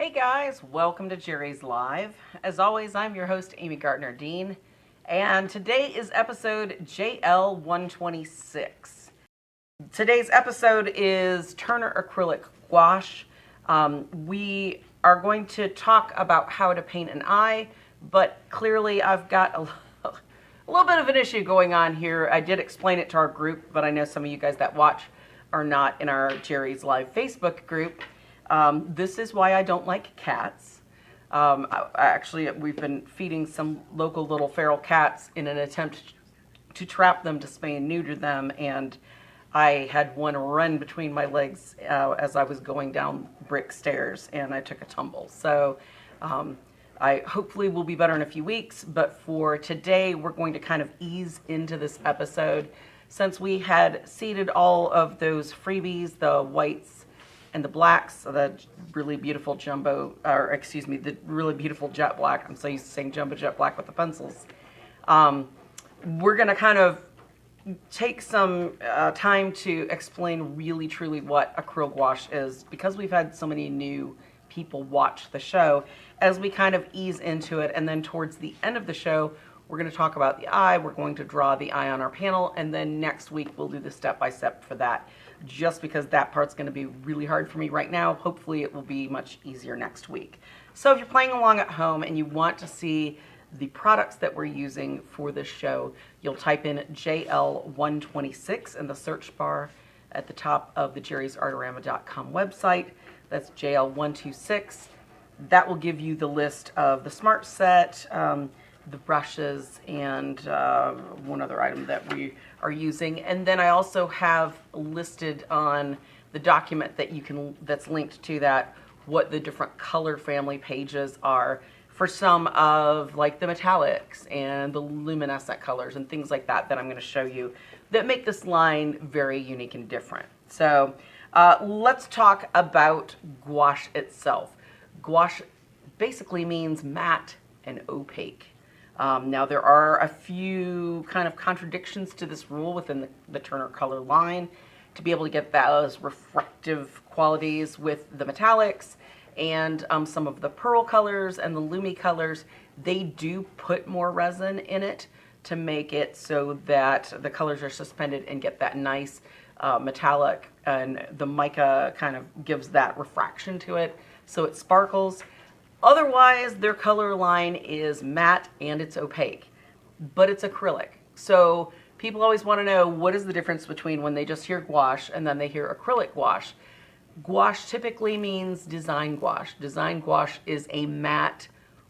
Hey guys, welcome to Jerry's Live. As always, I'm your host, Amy Gardner-Dean, and today is episode JL126. Today's episode is Turner Acrylic Gouache. We are going to talk about how to paint an eye, but clearly I've got a little bit of an issue going on here. I did explain it to our group, but I know some of you guys that watch are not in our Jerry's Live Facebook group. This is why I don't like cats. Actually, we've been feeding some local little feral cats in an attempt to trap them, to spay and neuter them, and I had one run between my legs as I was going down brick stairs, and I took a tumble. So I hopefully will be better in a few weeks, but for today, we're going to kind of ease into this episode. Since we had seeded all of those freebies, the whites and the blacks, the really beautiful the really beautiful jet black. I'm so used to saying jumbo jet black with the pencils. We're gonna kind of take some time to explain really truly what acrylic gouache is, because we've had so many new people watch the show. As we kind of ease into it, and then towards the end of the show, we're going to talk about the eye. We're going to draw the eye on our panel, and then next week we'll do the step-by-step for that, just because that part's going to be really hard for me right now. Hopefully it will be much easier next week. So if you're playing along at home and you want to see the products that we're using for this show, you'll type in JL126 in the search bar at the top of the jerrysartarama.com website. That's JL126. That will give you the list of the smart set, the brushes, and one other item that we are using. And then I also have listed on the document that's linked to that, what the different color family pages are for some of like the metallics and the luminescent colors and things like that I'm going to show you that make this line very unique and different. So let's talk about gouache itself. Gouache basically means matte and opaque. Now there are a few kind of contradictions to this rule within the Turner color line to be able to get those refractive qualities with the metallics and some of the pearl colors and the Lumi colors. They do put more resin in it to make it so that the colors are suspended and get that nice metallic, and the mica kind of gives that refraction to it so it sparkles. Otherwise, their color line is matte and it's opaque, but it's acrylic. So people always want to know, what is the difference between when they just hear gouache and then they hear acrylic gouache? Gouache typically means design gouache. Design gouache is a matte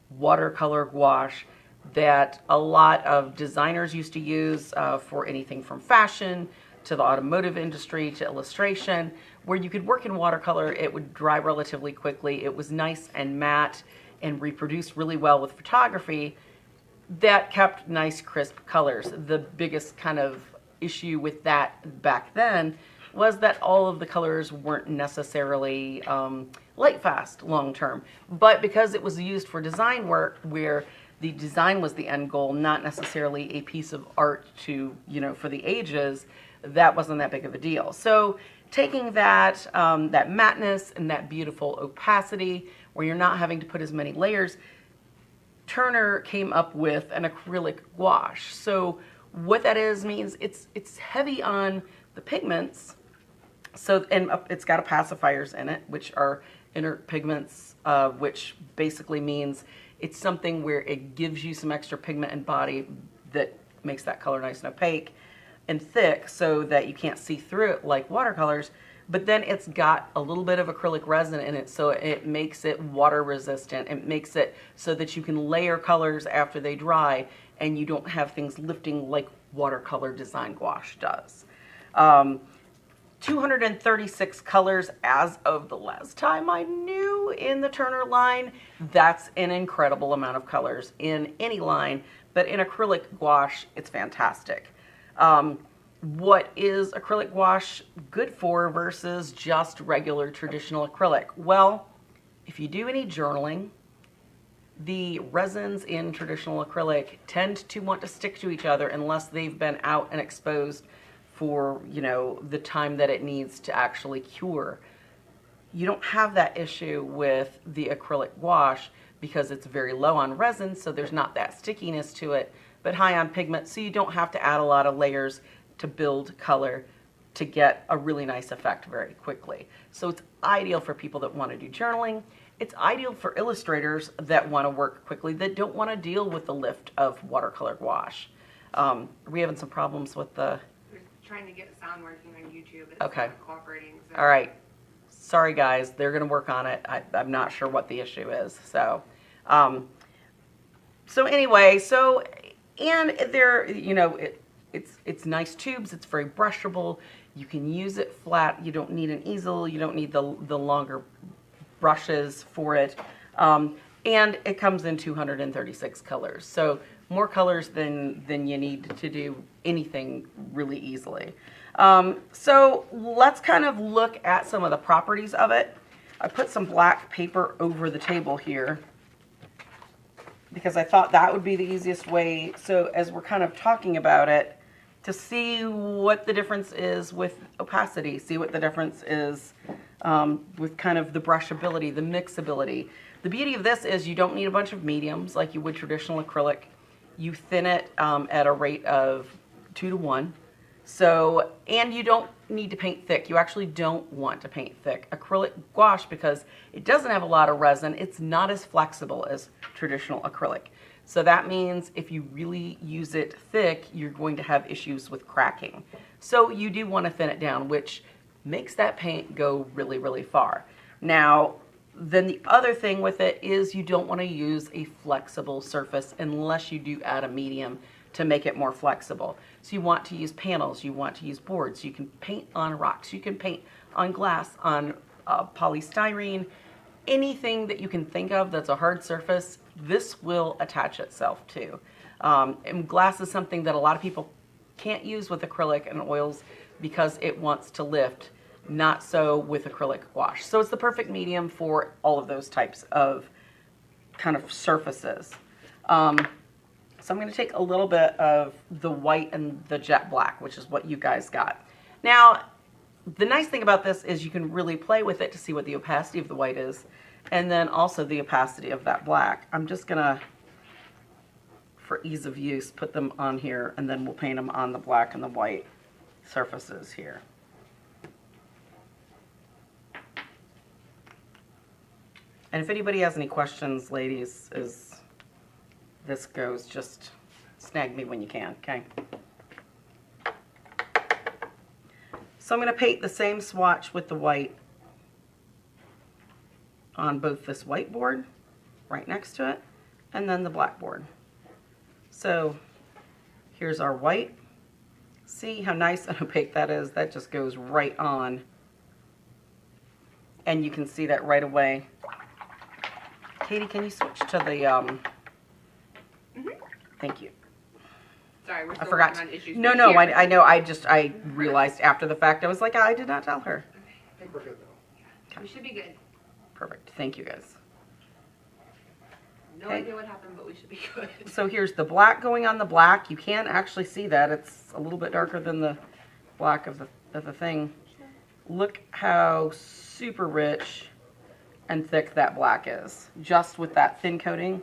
watercolor gouache that a lot of designers used to use for anything from fashion to the automotive industry to illustration, where you could work in watercolor. It would dry relatively quickly. It was nice and matte and reproduced really well with photography that kept nice crisp colors. The biggest kind of issue with that back then was that all of the colors weren't necessarily light fast long term, but because it was used for design work where the design was the end goal, not necessarily a piece of art to, for the ages, that wasn't that big of a deal. So taking that, that matteness and that beautiful opacity where you're not having to put as many layers, Turner came up with an acrylic gouache. So what that means it's heavy on the pigments. So, and it's got opacifiers in it, which are inert pigments, which basically means it's something where it gives you some extra pigment and body that makes that color nice and opaque and thick so that you can't see through it like watercolors, but then it's got a little bit of acrylic resin in it, so it makes it water resistant. It makes it so that you can layer colors after they dry and you don't have things lifting like watercolor design gouache does. 236 colors as of the last time I knew in the Turner line. That's an incredible amount of colors in any line, but in acrylic gouache, it's fantastic. What is acrylic gouache good for versus just regular traditional acrylic? Well, if you do any journaling, the resins in traditional acrylic tend to want to stick to each other unless they've been out and exposed for, the time that it needs to actually cure. You don't have that issue with the acrylic wash because it's very low on resin, so there's not that stickiness to it, but high on pigment, so you don't have to add a lot of layers to build color to get a really nice effect very quickly. So it's ideal for people that want to do journaling. It's ideal for illustrators that want to work quickly, that don't want to deal with the lift of watercolor gouache. Are we having some problems with the... We're trying to get sound working on YouTube. It's okay. not cooperating. So. All right. Sorry, guys. They're going to work on it. I'm not sure what the issue is. So, anyway, and they're, you know, it's nice tubes. It's very brushable. You can use it flat. You don't need an easel. You don't need the longer brushes for it. And it comes in 236 colors. So more colors than you need to do anything really easily. So let's kind of look at some of the properties of it. I put some black paper over the table here because I thought that would be the easiest way. So as we're kind of talking about it, to see what the difference is with opacity, see what the difference is with kind of the brushability, the mixability. The beauty of this is you don't need a bunch of mediums like you would traditional acrylic. You thin it at a rate of 2 to 1. So, and you don't need to paint thick. You actually don't want to paint thick. Acrylic gouache, because it doesn't have a lot of resin, it's not as flexible as traditional acrylic. So that means if you really use it thick, you're going to have issues with cracking. So you do want to thin it down, which makes that paint go really, really far. Now, then the other thing with it is you don't want to use a flexible surface unless you do add a medium to make it more flexible. So you want to use panels, you want to use boards, you can paint on rocks, you can paint on glass, on polystyrene, anything that you can think of that's a hard surface, this will attach itself to. And glass is something that a lot of people can't use with acrylic and oils because it wants to lift, not so with acrylic gouache. So it's the perfect medium for all of those types of kind of surfaces. So I'm going to take a little bit of the white and the jet black, which is what you guys got. Now, the nice thing about this is you can really play with it to see what the opacity of the white is, and then also the opacity of that black. I'm just going to, for ease of use, put them on here, and then we'll paint them on the black and the white surfaces here. And if anybody has any questions, ladies, as this goes, just snag me when you can, okay? So I'm going to paint the same swatch with the white on both this whiteboard right next to it and then the blackboard. So here's our white. See how nice and opaque that is? That just goes right on. And you can see that right away. Katie, can you switch to the, Thank you. Sorry, we're still I forgot. working on issues. No, I know. I realized after the fact. I was like, I did not tell her. I think we're good though. We should be good. Perfect. Thank you, guys. No idea what happened, but we should be good. So here's the black going on the black. You can actually see that. It's a little bit darker than the black of the thing. Look how super rich and thick that black is. Just with that thin coating.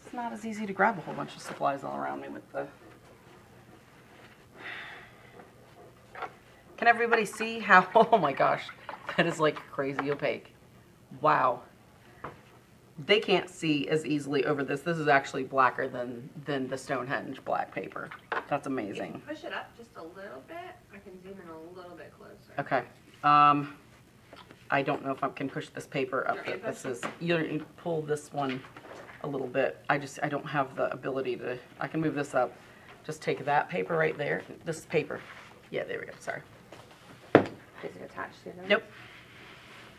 It's not as easy to grab a whole bunch of supplies all around me with the... Can everybody see how, oh my gosh, that is like crazy opaque. Wow. They can't see as easily over this. This is actually blacker than the Stonehenge black paper. That's amazing. If you push it up just a little bit, I can zoom in a little bit closer. Okay. I don't know if I can push this paper up. This is, you pull this one a little bit. I don't have the ability to, I can move this up. Just take that paper right there. This paper. Yeah, there we go. Sorry. Is it attached to them? Nope.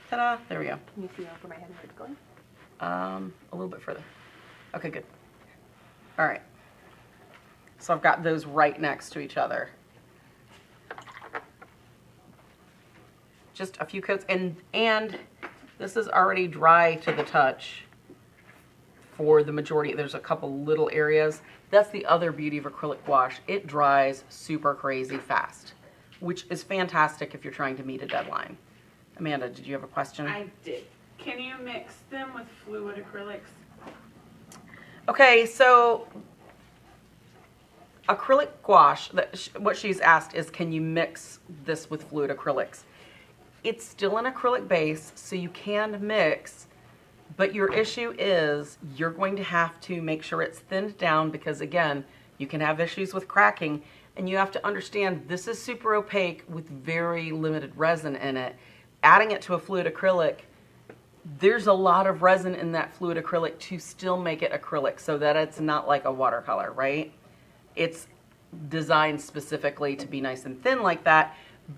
Ta-da. There we go. Can you see over my head where it's going? A little bit further. Okay, good. All right. So I've got those right next to each other. Just a few coats, and this is already dry to the touch for the majority. There's a couple little areas. That's the other beauty of acrylic wash. It dries super crazy fast, which is fantastic if you're trying to meet a deadline. Amanda, did you have a question? I did. Can you mix them with fluid acrylics? Okay, so acrylic gouache, what she's asked is, can you mix this with fluid acrylics? It's still an acrylic base, so you can mix, but your issue is you're going to have to make sure it's thinned down because, again, you can have issues with cracking, and you have to understand this is super opaque with very limited resin in it. Adding it to a fluid acrylic, there's a lot of resin in that fluid acrylic to still make it acrylic so that it's not like a watercolor, right? It's designed specifically to be nice and thin like that,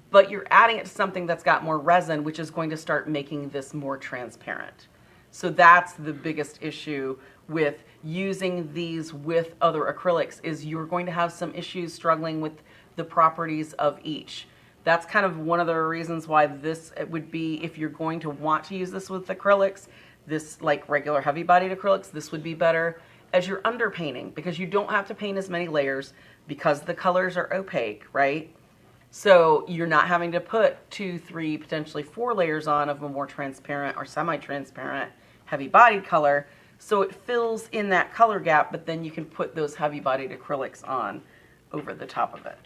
but you're adding it to something that's got more resin, which is going to start making this more transparent. So that's the biggest issue with using these with other acrylics, is you're going to have some issues struggling with the properties of each. That's kind of one of the reasons why this would be, if you're going to want to use this with acrylics, this like regular heavy bodied acrylics, this would be better as you're underpainting, because you don't have to paint as many layers because the colors are opaque, right? So you're not having to put 2, 3, potentially 4 layers on of a more transparent or semi-transparent heavy bodied color. So it fills in that color gap, but then you can put those heavy bodied acrylics on over the top of it.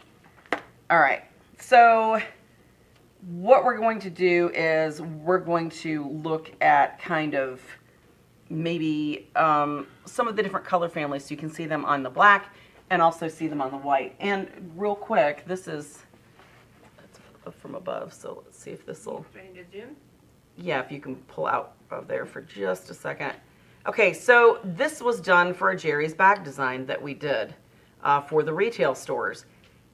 All right. So what we're going to do is we're going to look at kind of maybe some of the different color families so you can see them on the black and also see them on the white. And real quick, this is from above, so let's see if this will... Ready to zoom? Yeah, if you can pull out of there for just a second. Okay, so this was done for a Jerry's bag design that we did for the retail stores,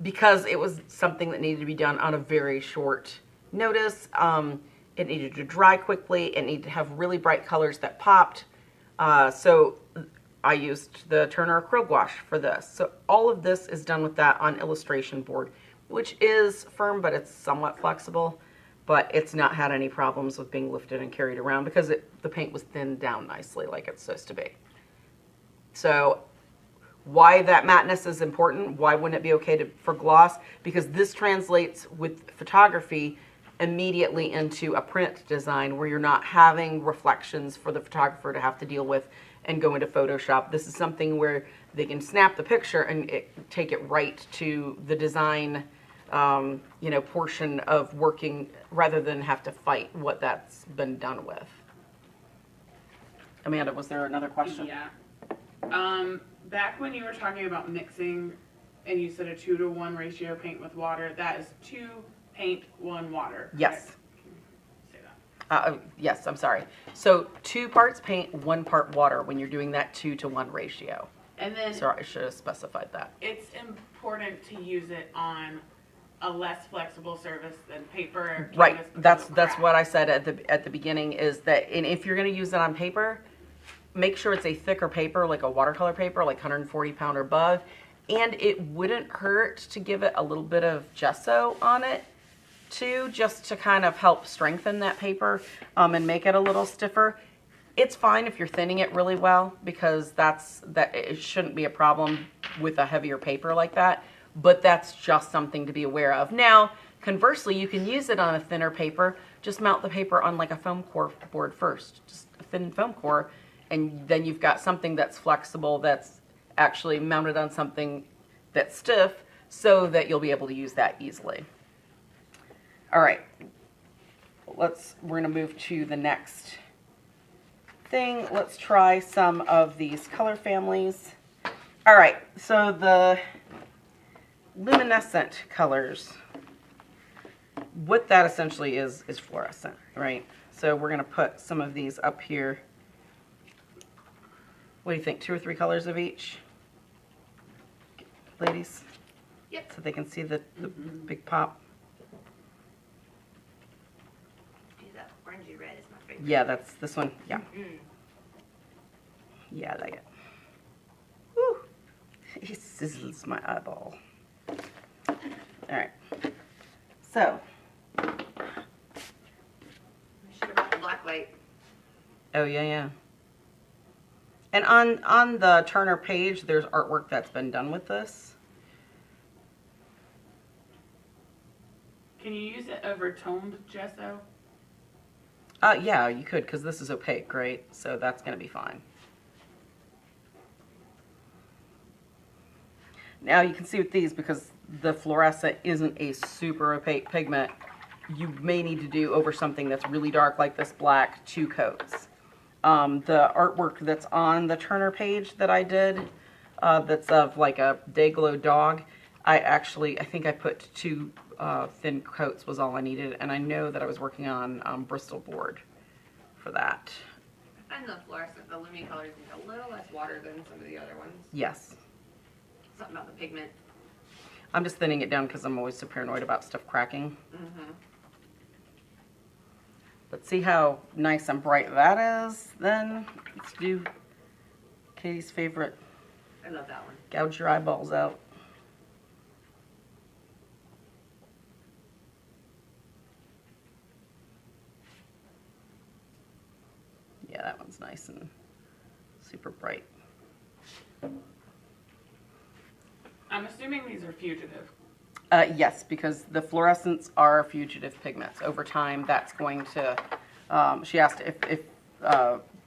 because it was something that needed to be done on a very short notice. It needed to dry quickly. It needed to have really bright colors that popped. So I used the Turner Acryl Gouache for this. So all of this is done with that on illustration board, which is firm, but it's somewhat flexible. But it's not had any problems with being lifted and carried around because the paint was thinned down nicely like it's supposed to be. So why that matteness is important, why wouldn't it be okay for gloss? Because this translates with photography immediately into a print design where you're not having reflections for the photographer to have to deal with and go into Photoshop. This is something where they can snap the picture and take it right to the design portion of working, rather than have to fight what that's been done with. Amanda, was there another question? Yeah. Back when you were talking about mixing and you said a 2-to-1 ratio paint with water, that is 2 paint, 1 water. Yes. Can you say that? Yes, I'm sorry. So 2 parts paint, 1 part water when you're doing that 2-to-1 ratio. And then Sorry, I should have specified that. it's important to use it on a less flexible surface than paper or Right. canvas because That's of what crack. I said at the beginning, is that, and if you're going to use it on paper, make sure it's a thicker paper, like a watercolor paper, like 140 pound or above. And it wouldn't hurt to give it a little bit of gesso on it too, just to kind of help strengthen that paper and make it a little stiffer. It's fine if you're thinning it really well, because it shouldn't be a problem with a heavier paper like that. But that's just something to be aware of. Now, conversely, you can use it on a thinner paper. Just mount the paper on like a foam core board first, just a thin foam core, and then you've got something that's flexible, that's actually mounted on something that's stiff, so that you'll be able to use that easily. All right, we're gonna move to the next thing. Let's try some of these color families. All right, so the Luminescent Colors, what that essentially is fluorescent, right? So we're gonna put some of these up here. What do you think, 2 or 3 colors of each? Ladies? Yep. So they can see the big pop. That orangey red is my favorite. Yeah, that's this one, yeah. Yeah, I like it. Woo! He sizzles my eyeball. All right. So. I should have brought the black light. Oh yeah, yeah. And on the Turner page, there's artwork that's been done with this. Can you use it over toned gesso? Yeah, you could, because this is opaque, right? So that's going to be fine. Now you can see with these, because the fluorescent isn't a super opaque pigment, you may need to do over something that's really dark like this black 2 coats. The artwork that's on the Turner page that I did, that's of like a day glow dog, I think I put 2 thin coats was all I needed, and I know that I was working on Bristol board for that. I find the fluorescent, the Lemay Colors need a little less water than some of the other ones. Yes. Something about the pigment. I'm just thinning it down because I'm always so paranoid about stuff cracking. Mm-hmm. But see how nice and bright that is? Then let's do Katie's favorite. I love that one. Gouge your eyeballs out. Yeah, that one's nice and super bright. I'm assuming these are fugitive. Yes, because the fluorescents are fugitive pigments. Over time, that's going to, she asked if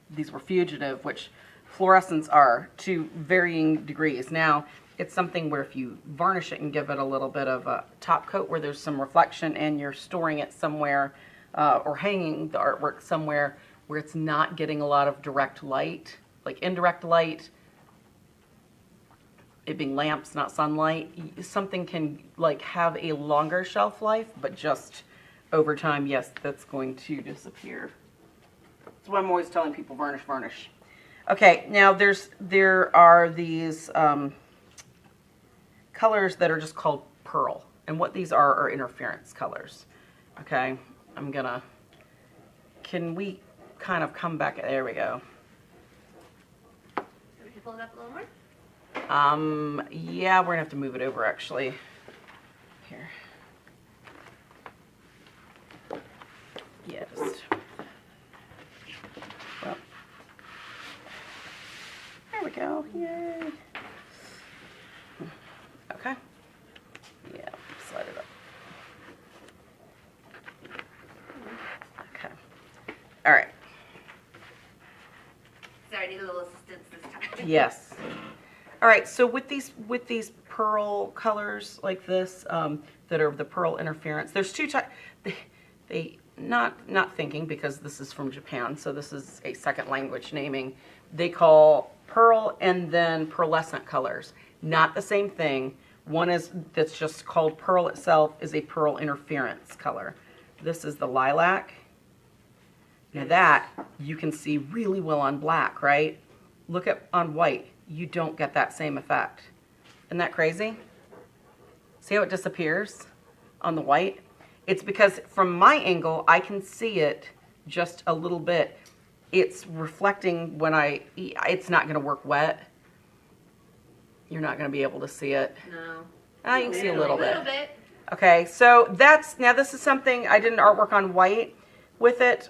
these were fugitive, which fluorescents are to varying degrees. Now, it's something where if you varnish it and give it a little bit of a top coat where there's some reflection and you're storing it somewhere or hanging the artwork somewhere where it's not getting a lot of direct light, like indirect light, it being lamps, not sunlight, something can like have a longer shelf life, but just over time, yes, that's going to disappear. That's why I'm always telling people varnish, varnish. Okay, now there are these colors that are just called pearl, and what these are interference colors. Okay, can we kind of come back, there we go. So we can pull it up a little more? Yeah, we're gonna have to move it over actually. Here. Yeah, just. Well. There we go. Yay. Okay. Yeah, slide it up. Okay. All right. Sorry, I need a little assistance this time. Yes. All right, so with these pearl colors like this, that are the pearl interference, there's 2 types. They not thinking, because this is from Japan, so this is a second language naming. They call pearl and then pearlescent colors. Not the same thing. One is that's just called pearl itself is a pearl interference color. This is the lilac. Now that you can see really well on black, right? Look at on white. You don't get that same effect. Isn't that crazy? See how it disappears on the white? It's because from my angle, I can see it just a little bit. It's reflecting when it's not gonna work wet. You're not gonna be able to see it. No. You can see a little bit. bit. Okay, so now this is something, I did an artwork on white with it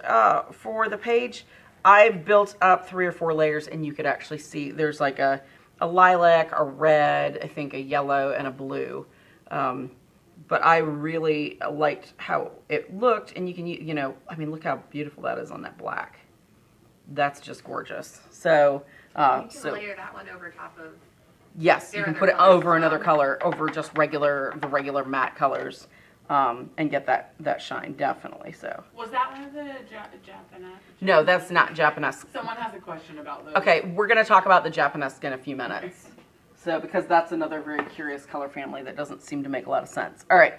for the page. I built up 3 or 4 layers, and you could actually see there's like a lilac, a red, I think a yellow, and a blue. But I really liked how it looked, and you can, I mean, look how beautiful that is on that black. That's just gorgeous. So, You can layer that one over top of. yes, you can put it over another color, over just the regular matte colors. And get that shine, definitely. So. Was that one of the Japonesque? No, that's not Japonesque. Someone has a question about those. Okay, we're going to talk about the Japonesque in a few minutes. So, because that's another very curious color family that doesn't seem to make a lot of sense. All right,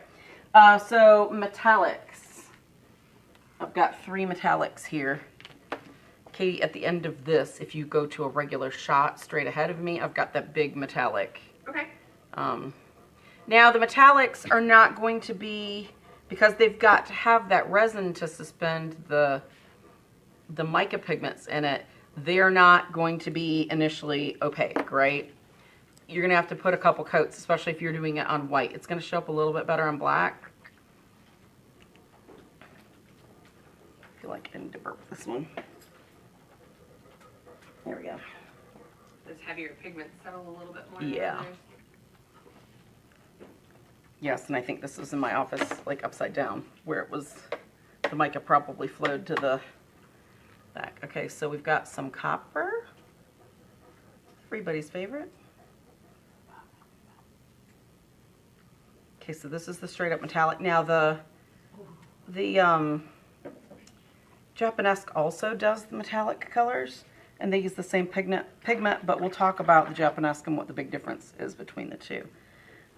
so metallics. I've got 3 metallics here. Katie, at the end of this, if you go to a regular shot straight ahead of me, I've got that big metallic. Okay. Now the metallics are not going to be, because they've got to have that resin to suspend the mica pigments in it, they're not going to be initially opaque, right? You're going to have to put a couple coats, especially if you're doing it on white. It's going to show up a little bit better on black. I feel like I need to burp this one. There we go. Those heavier pigments settle a little bit more. Yeah. Yes, and I think this was in my office, like upside down, where it was, the mica probably flowed to the back. Okay, so we've got some copper. Everybody's favorite. Okay, so this is the straight up metallic. Now the Japonesque also does the metallic colors, and they use the same pigment, but we'll talk about the Japonesque and what the big difference is between the two.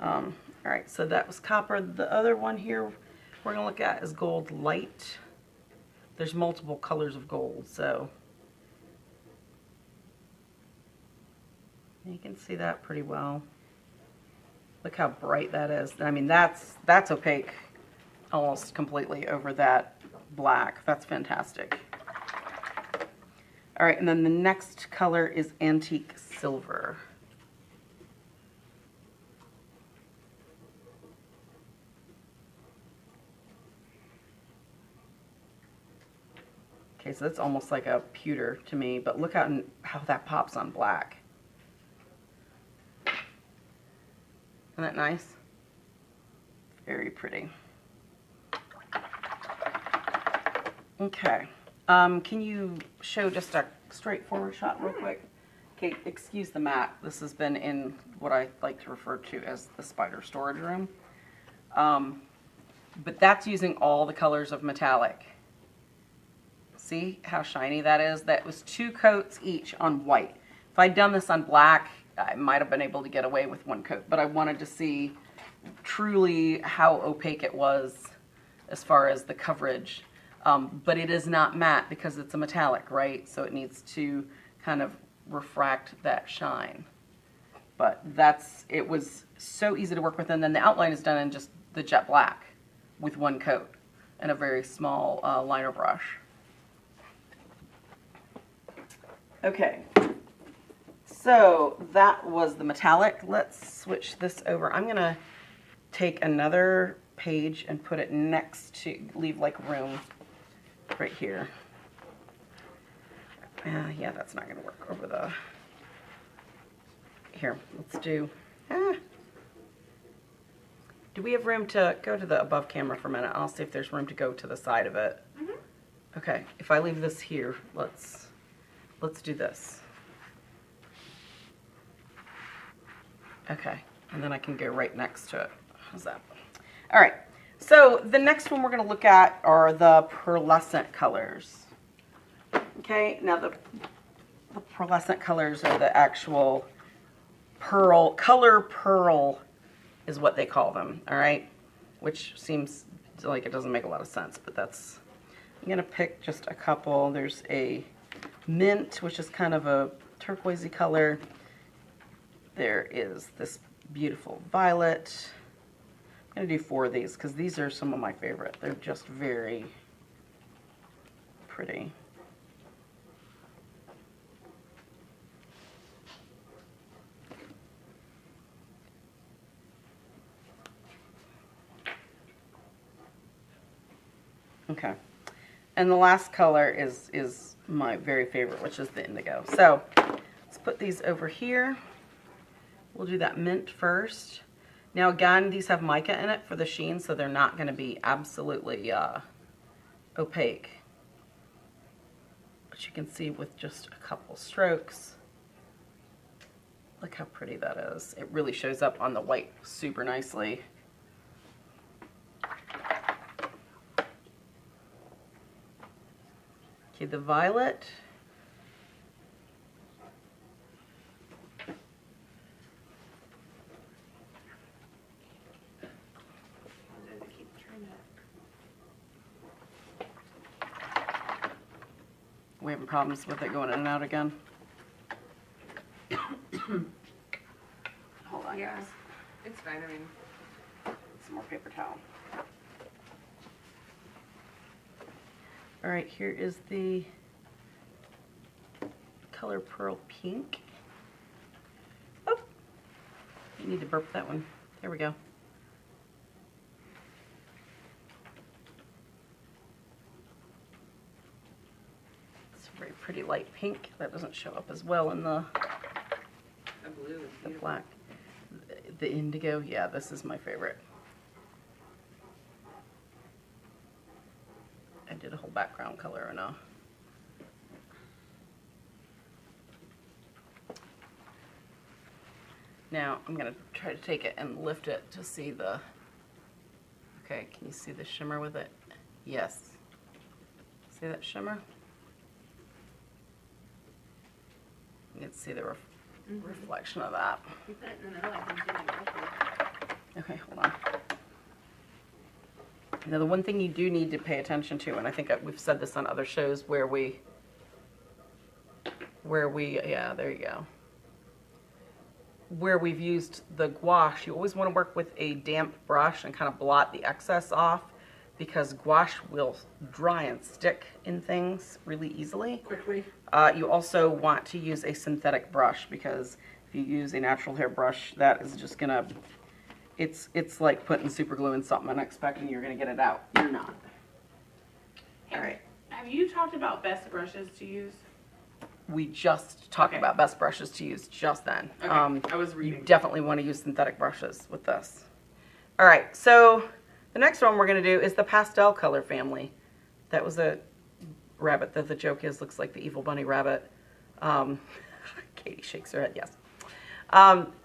All right, so that was copper. The other one here we're gonna look at is gold light. There's multiple colors of gold, so you can see that pretty well. Look how bright that is. I mean, that's opaque almost completely over that black. That's fantastic. All right, and then the next color is antique silver. Okay, so that's almost like a pewter to me, but look how that pops on black. Isn't that nice? Very pretty. Okay. Can you show just a straightforward shot real quick? Okay, excuse the mat. This has been in what I like to refer to as the spider storage room. But that's using all the colors of metallic. See how shiny that is? That was 2 coats each on white. If I'd done this on black, I might have been able to get away with 1 coat, but I wanted to see truly how opaque it was as far as the coverage. But it is not matte because it's a metallic, right? So it needs to kind of refract that shine. But it was so easy to work with, and then the outline is done in just the jet black with 1 coat and a very small liner brush. Okay, so that was the metallic. Let's switch this over. I'm gonna take another page and put it next to, leave like room right here. Yeah, that's not gonna work over the, here, let's do we have room to go to the above camera for a minute? I'll see if there's room to go to the side of it. Okay, if I leave this here, let's do this. Okay, and then I can go right next to it. How's that? All right, so the next one we're going to look at are the Pearlescent Colors. Okay, now the Pearlescent Colors are the actual pearl, color pearl is what they call them, all right? Which seems like it doesn't make a lot of sense, but that's, I'm going to pick just a couple. There's a mint, which is kind of a turquoisey color. There is this beautiful violet. I'm going to do 4 of these because these are some of my favorite. They're just very pretty. Okay. And the last color is my very favorite, which is the indigo. So let's put these over here. We'll do that mint first. Now again, these have mica in it for the sheen, so they're not going to be absolutely opaque. But you can see with just a couple strokes, look how pretty that is. It really shows up on the white super nicely. Okay, the violet. We having problems with it going in and out again? Hold on, Yeah, guys. it's fine. I mean, Some more paper towel. All right, here is the color Pearl Pink. Oh, you need to burp that one. There we go. It's a very pretty light pink. That doesn't show up as well in the blue is the beautiful. black. The indigo, yeah, this is my favorite. I did a whole background color and a Now I'm going to try to take it and lift it to see the, okay, can you see the shimmer with it? Yes. See that shimmer? You can see the reflection of that. Keep that in the middle, I can see the brush. Okay, hold on. Now the one thing you do need to pay attention to, and I think we've said this on other shows where we, yeah, there you go. Where we've used the gouache, you always want to work with a damp brush and kind of blot the excess off, because gouache will dry and stick in things really easily. Quickly. You also want to use a synthetic brush, because if you use a natural hair brush, that is just gonna, it's like putting super glue in something and expecting you're gonna get it out. You're not. All right. Have you talked about best brushes to use? We just talked Okay. about best brushes to use just then. Okay, I was reading. You definitely want to use synthetic brushes with this. All right, so the next one we're going to do is the pastel color family. That was a rabbit that the joke is looks like the evil bunny rabbit. Katie shakes her head, yes.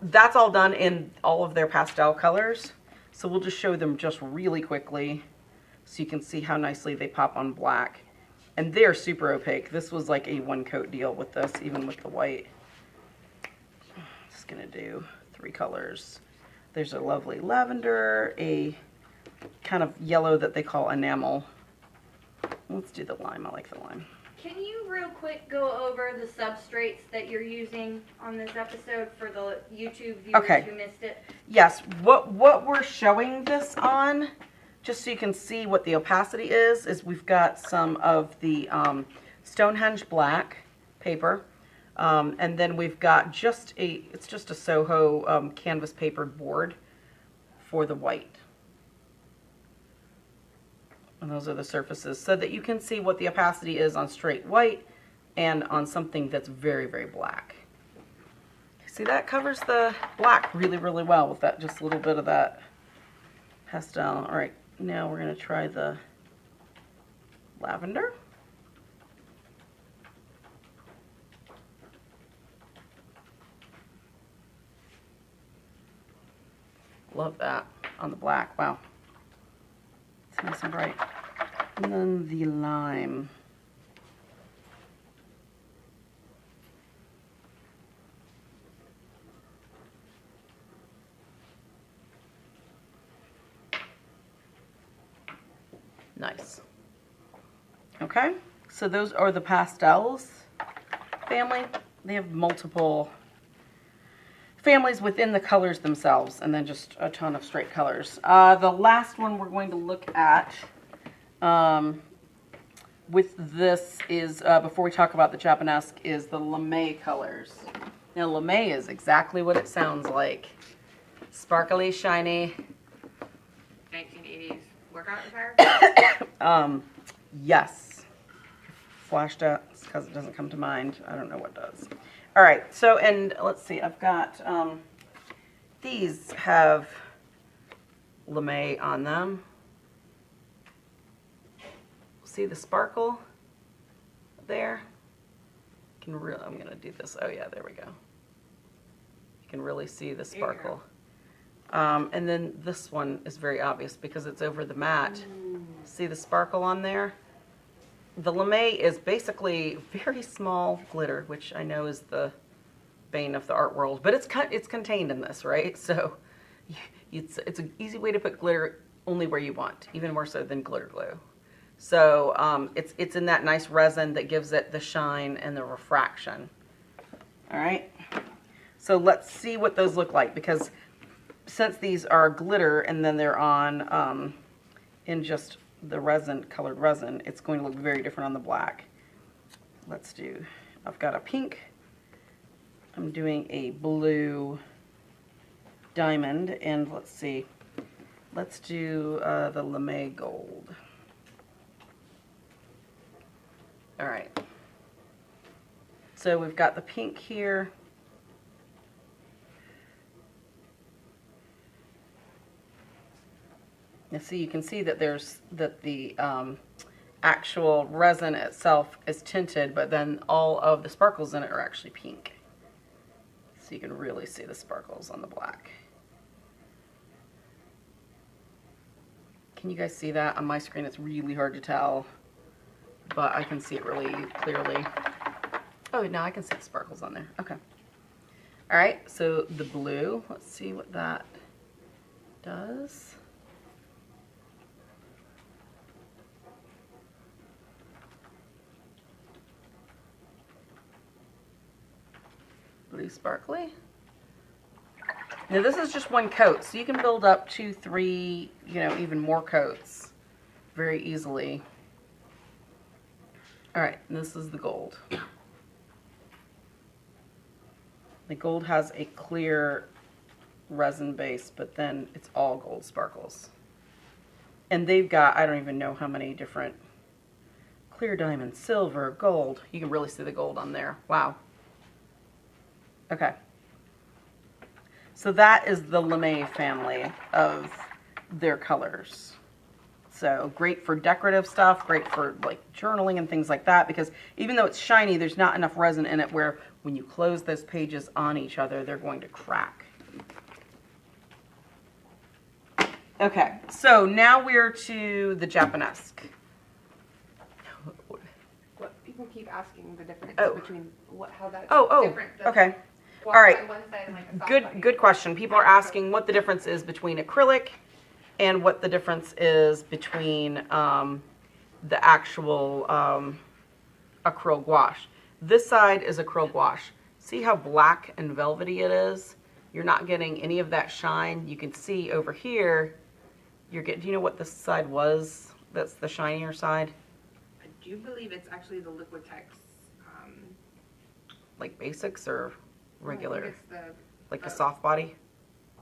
That's all done in all of their pastel colors. So we'll just show them just really quickly so you can see how nicely they pop on black. And they're super opaque. This was like a one coat deal with this, even with the white. Just gonna do 3 colors. There's a lovely lavender, a kind of yellow that they call enamel. Let's do the lime, I like the lime. Can you real quick go over the substrates that you're using on this episode for the YouTube viewers who missed it? Yes, what we're showing this on, just so you can see what the opacity is we've got some of the Stonehenge black paper, and then we've got it's just a Soho canvas papered board for the white. And those are the surfaces, so that you can see what the opacity is on straight white and on something that's very, very black. See, that covers the black really, really well with that, just a little bit of that pastel. All right. Now we're going to try the lavender. Love that on the black. Wow. It's nice and bright. And then the lime. Nice. Okay, so those are the pastels family. They have multiple families within the colors themselves, and then just a ton of straight colors. The last one we're going to look at with this is, before we talk about the Japonesque, is the Lemay Colors. Now, Lemay is exactly what it sounds like. Sparkly, shiny. 1980s workout attire? Yes. Flashed out because it doesn't come to mind. I don't know what does. All right, so, and let's see, I've got, these have Lemay on them. See the sparkle there? I'm going to do this. Oh, yeah, there we go. You can really see the sparkle. And then this one is very obvious because it's over the matte. See the sparkle on there? The Lemay is basically very small glitter, which I know is the bane of the art world, but it's contained in this, right? So it's an easy way to put glitter only where you want, even more so than glitter glue. So it's in that nice resin that gives it the shine and the refraction. All right. So let's see what those look like, because since these are glitter and then they're on in just the resin, colored resin, it's going to look very different on the black. Let's do, I've got a pink, I'm doing a blue diamond, and let's see, let's do the Lemay gold. All right, so we've got the pink here. And see, you can see that the actual resin itself is tinted, but then all of the sparkles in it are actually pink. So you can really see the sparkles on the black. Can you guys see that? On my screen it's really hard to tell, but I can see it really clearly. Oh, now I can see the sparkles on there. Okay. All right, so the blue, let's see what that does. Blue sparkly. Now this is just one coat, so you can build up 2, 3, you know, even more coats very easily. All right, and this is the gold. The gold has a clear resin base, but then it's all gold sparkles. And they've got, I don't even know how many different clear diamond, silver, gold. You can really see the gold on there. Wow. Okay. So that is the Lemay family of their colors. So great for decorative stuff, great for like journaling and things like that, because even though it's shiny, there's not enough resin in it where when you close those pages on each other, they're going to crack. Okay, so now we're to the Japonesque. What people keep asking the difference Oh. between how that's different. Okay. All right. Good question. People are asking what the difference is between acrylic and what the difference is between the actual acryl gouache. This side is acryl gouache. See how black and velvety it is? You're not getting any of that shine. You can see over here, you're getting, do you know what this side was? That's the shinier side? I do believe it's actually the Liquitex. Like basics or regular? I think it's like the soft body?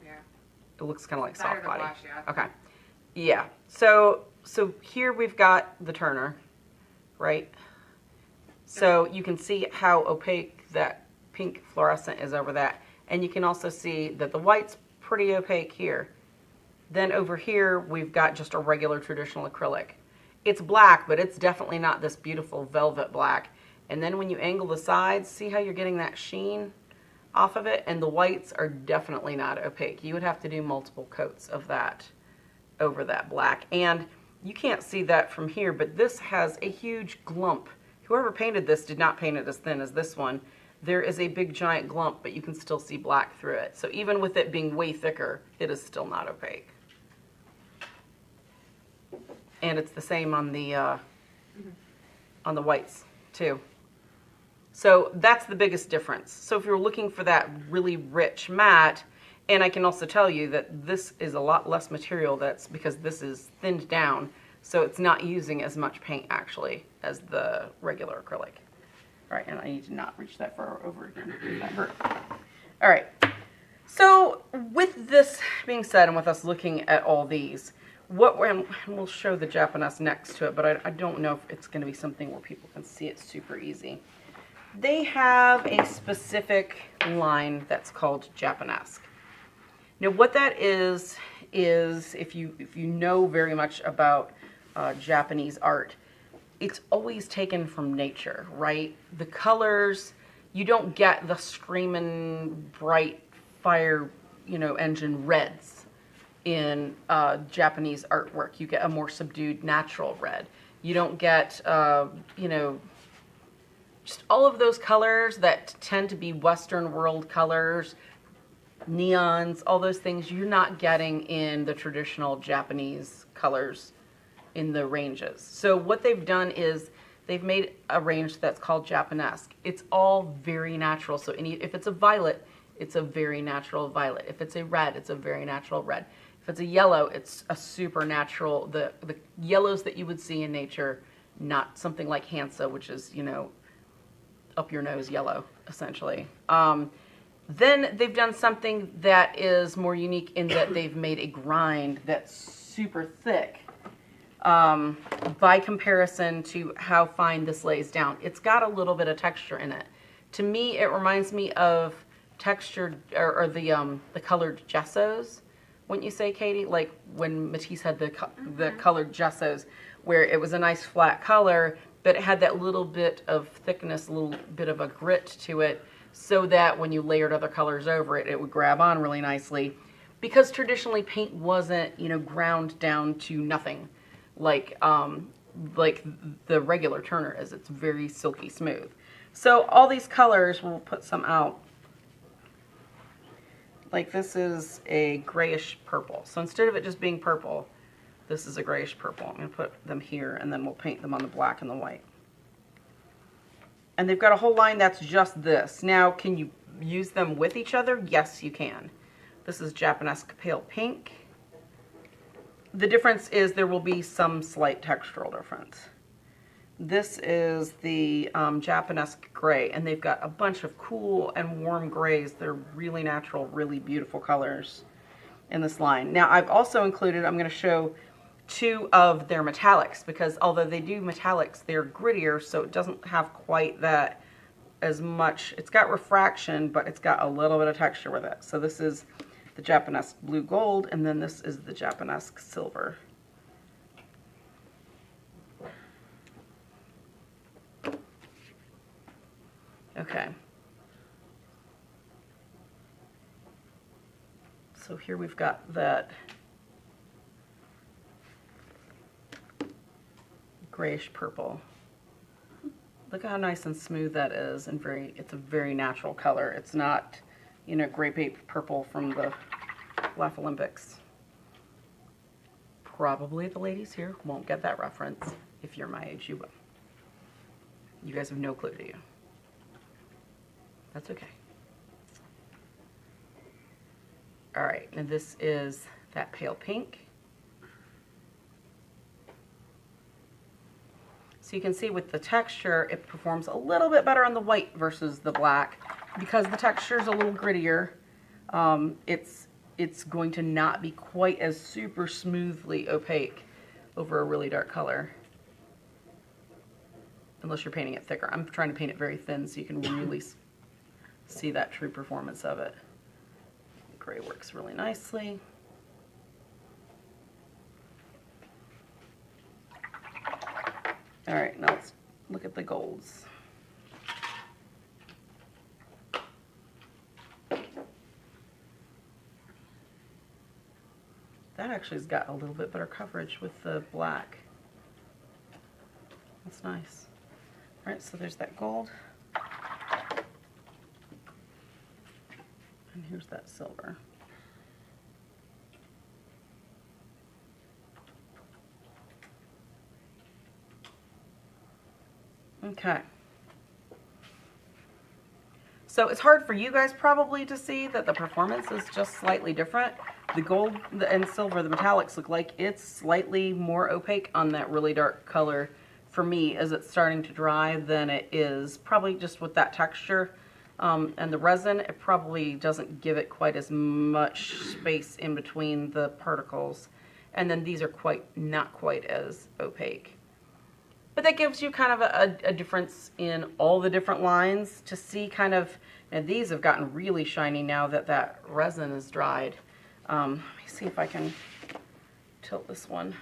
Yeah. It looks kind of like That or soft the body. Wash, yeah. Okay. Yeah. So here we've got the Turner, right? So you can see how opaque that pink fluorescent is over that. And you can also see that the white's pretty opaque here. Then over here, we've got just a regular traditional acrylic. It's black, but it's definitely not this beautiful velvet black. And then when you angle the sides, see how you're getting that sheen off of it? And the whites are definitely not opaque. You would have to do multiple coats of that over that black. And you can't see that from here, but this has a huge glump. Whoever painted this did not paint it as thin as this one. There is a big giant glump, but you can still see black through it. So even with it being way thicker, it is still not opaque. And it's the same on the whites too. So that's the biggest difference. So if you're looking for that really rich matte, and I can also tell you that this is a lot less material, that's because this is thinned down, so it's not using as much paint actually as the regular acrylic. All right, and I need to not reach that far over again. That hurt. All right. So with this being said, and with us looking at all these, and we'll show the Japonesque next to it, but I don't know if it's going to be something where people can see it super easy. They have a specific line that's called Japonesque. Now what that is if you know very much about Japanese art, it's always taken from nature, right? The colors, you don't get the screaming bright fire, engine reds in Japanese artwork. You get a more subdued natural red. You don't get, just all of those colors that tend to be Western world colors, neons, all those things you're not getting in the traditional Japanese colors in the ranges. So what they've done is they've made a range that's called Japonesque. It's all very natural. So if it's a violet, it's a very natural violet. If it's a red, it's a very natural red. If it's a yellow, it's a super natural, the yellows that you would see in nature, not something like Hansa, which is, up your nose yellow, essentially. Then they've done something that is more unique in that they've made a grind that's super thick by comparison to how fine this lays down. It's got a little bit of texture in it. To me, it reminds me of textured, or the colored gessos. Wouldn't you say, Katie? Like when Matisse had the colored gessos, where it was a nice flat color, but it had that little bit of thickness, a little bit of a grit to it so that when you layered other colors over it, it would grab on really nicely. Because traditionally paint wasn't, you know, ground down to nothing like the regular Turner is. It's very silky smooth. So all these colors, we'll put some out. Like this is a grayish purple. So instead of it just being purple, this is a grayish purple. I'm going to put them here, and then we'll paint them on the black and the white. And they've got a whole line that's just this. Now, can you use them with each other? Yes, you can. This is Japonesque Pale Pink. The difference is there will be some slight textural difference. This is the Japonesque Gray, and they've got a bunch of cool and warm grays. They're really natural, really beautiful colors in this line. Now, I've also included, I'm going to show 2 of their metallics, because although they do metallics, they're grittier, so it doesn't have quite that as much. It's got refraction, but it's got a little bit of texture with it. So this is the Japonesque Blue Gold, and then this is the Japonesque Silver. Okay. So here we've got that grayish purple. Look how nice and smooth that is, and it's a very natural color. It's not, you know, grape ape purple from the Laugh Olympics. Probably the ladies here won't get that reference. If you're my age, you will. You guys have no clue, do you? That's okay. All right, and this is that pale pink. So you can see with the texture, it performs a little bit better on the white versus the black. Because the texture is a little grittier, it's going to not be quite as super smoothly opaque over a really dark color. Unless you're painting it thicker. I'm trying to paint it very thin so you can really see that true performance of it. Gray works really nicely. All right, now let's look at the golds. That actually has got a little bit better coverage with the black. That's nice. All right, so there's that gold. And here's that silver. Okay. So it's hard for you guys probably to see that the performance is just slightly different. The gold and silver, the metallics, look like it's slightly more opaque on that really dark color for me as it's starting to dry than it is probably just with that texture. And the resin, it probably doesn't give it quite as much space in between the particles. And then these are not quite as opaque. But that gives you kind of a difference in all the different lines to see kind of, and these have gotten really shiny now that that resin is dried. Let me see if I can tilt this one.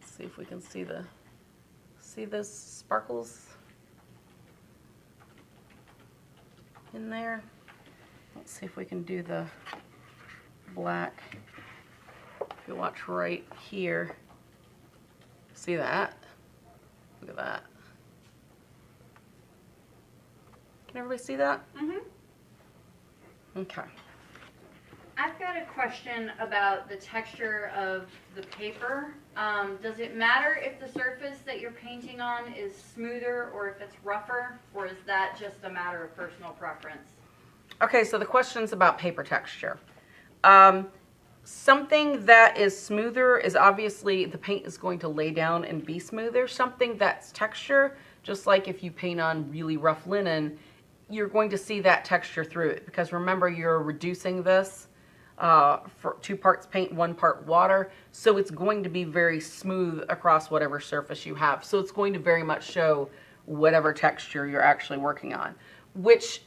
Let's see if we can see those sparkles in there. Let's see if we can do the black. If you watch right here, see that? Look at that. Can everybody see that? Mm-hmm. Okay. I've got a question about the texture of the paper. Does it matter if the surface that you're painting on is smoother or if it's rougher, or is that just a matter of personal preference? Okay, so the question's about paper texture. Something that is smoother is obviously the paint is going to lay down and be smoother. Something that's texture, just like if you paint on really rough linen, you're going to see that texture through it, because remember, you're reducing this for 2 parts paint, 1 part water, so it's going to be very smooth across whatever surface you have. So it's going to very much show whatever texture you're actually working on, which,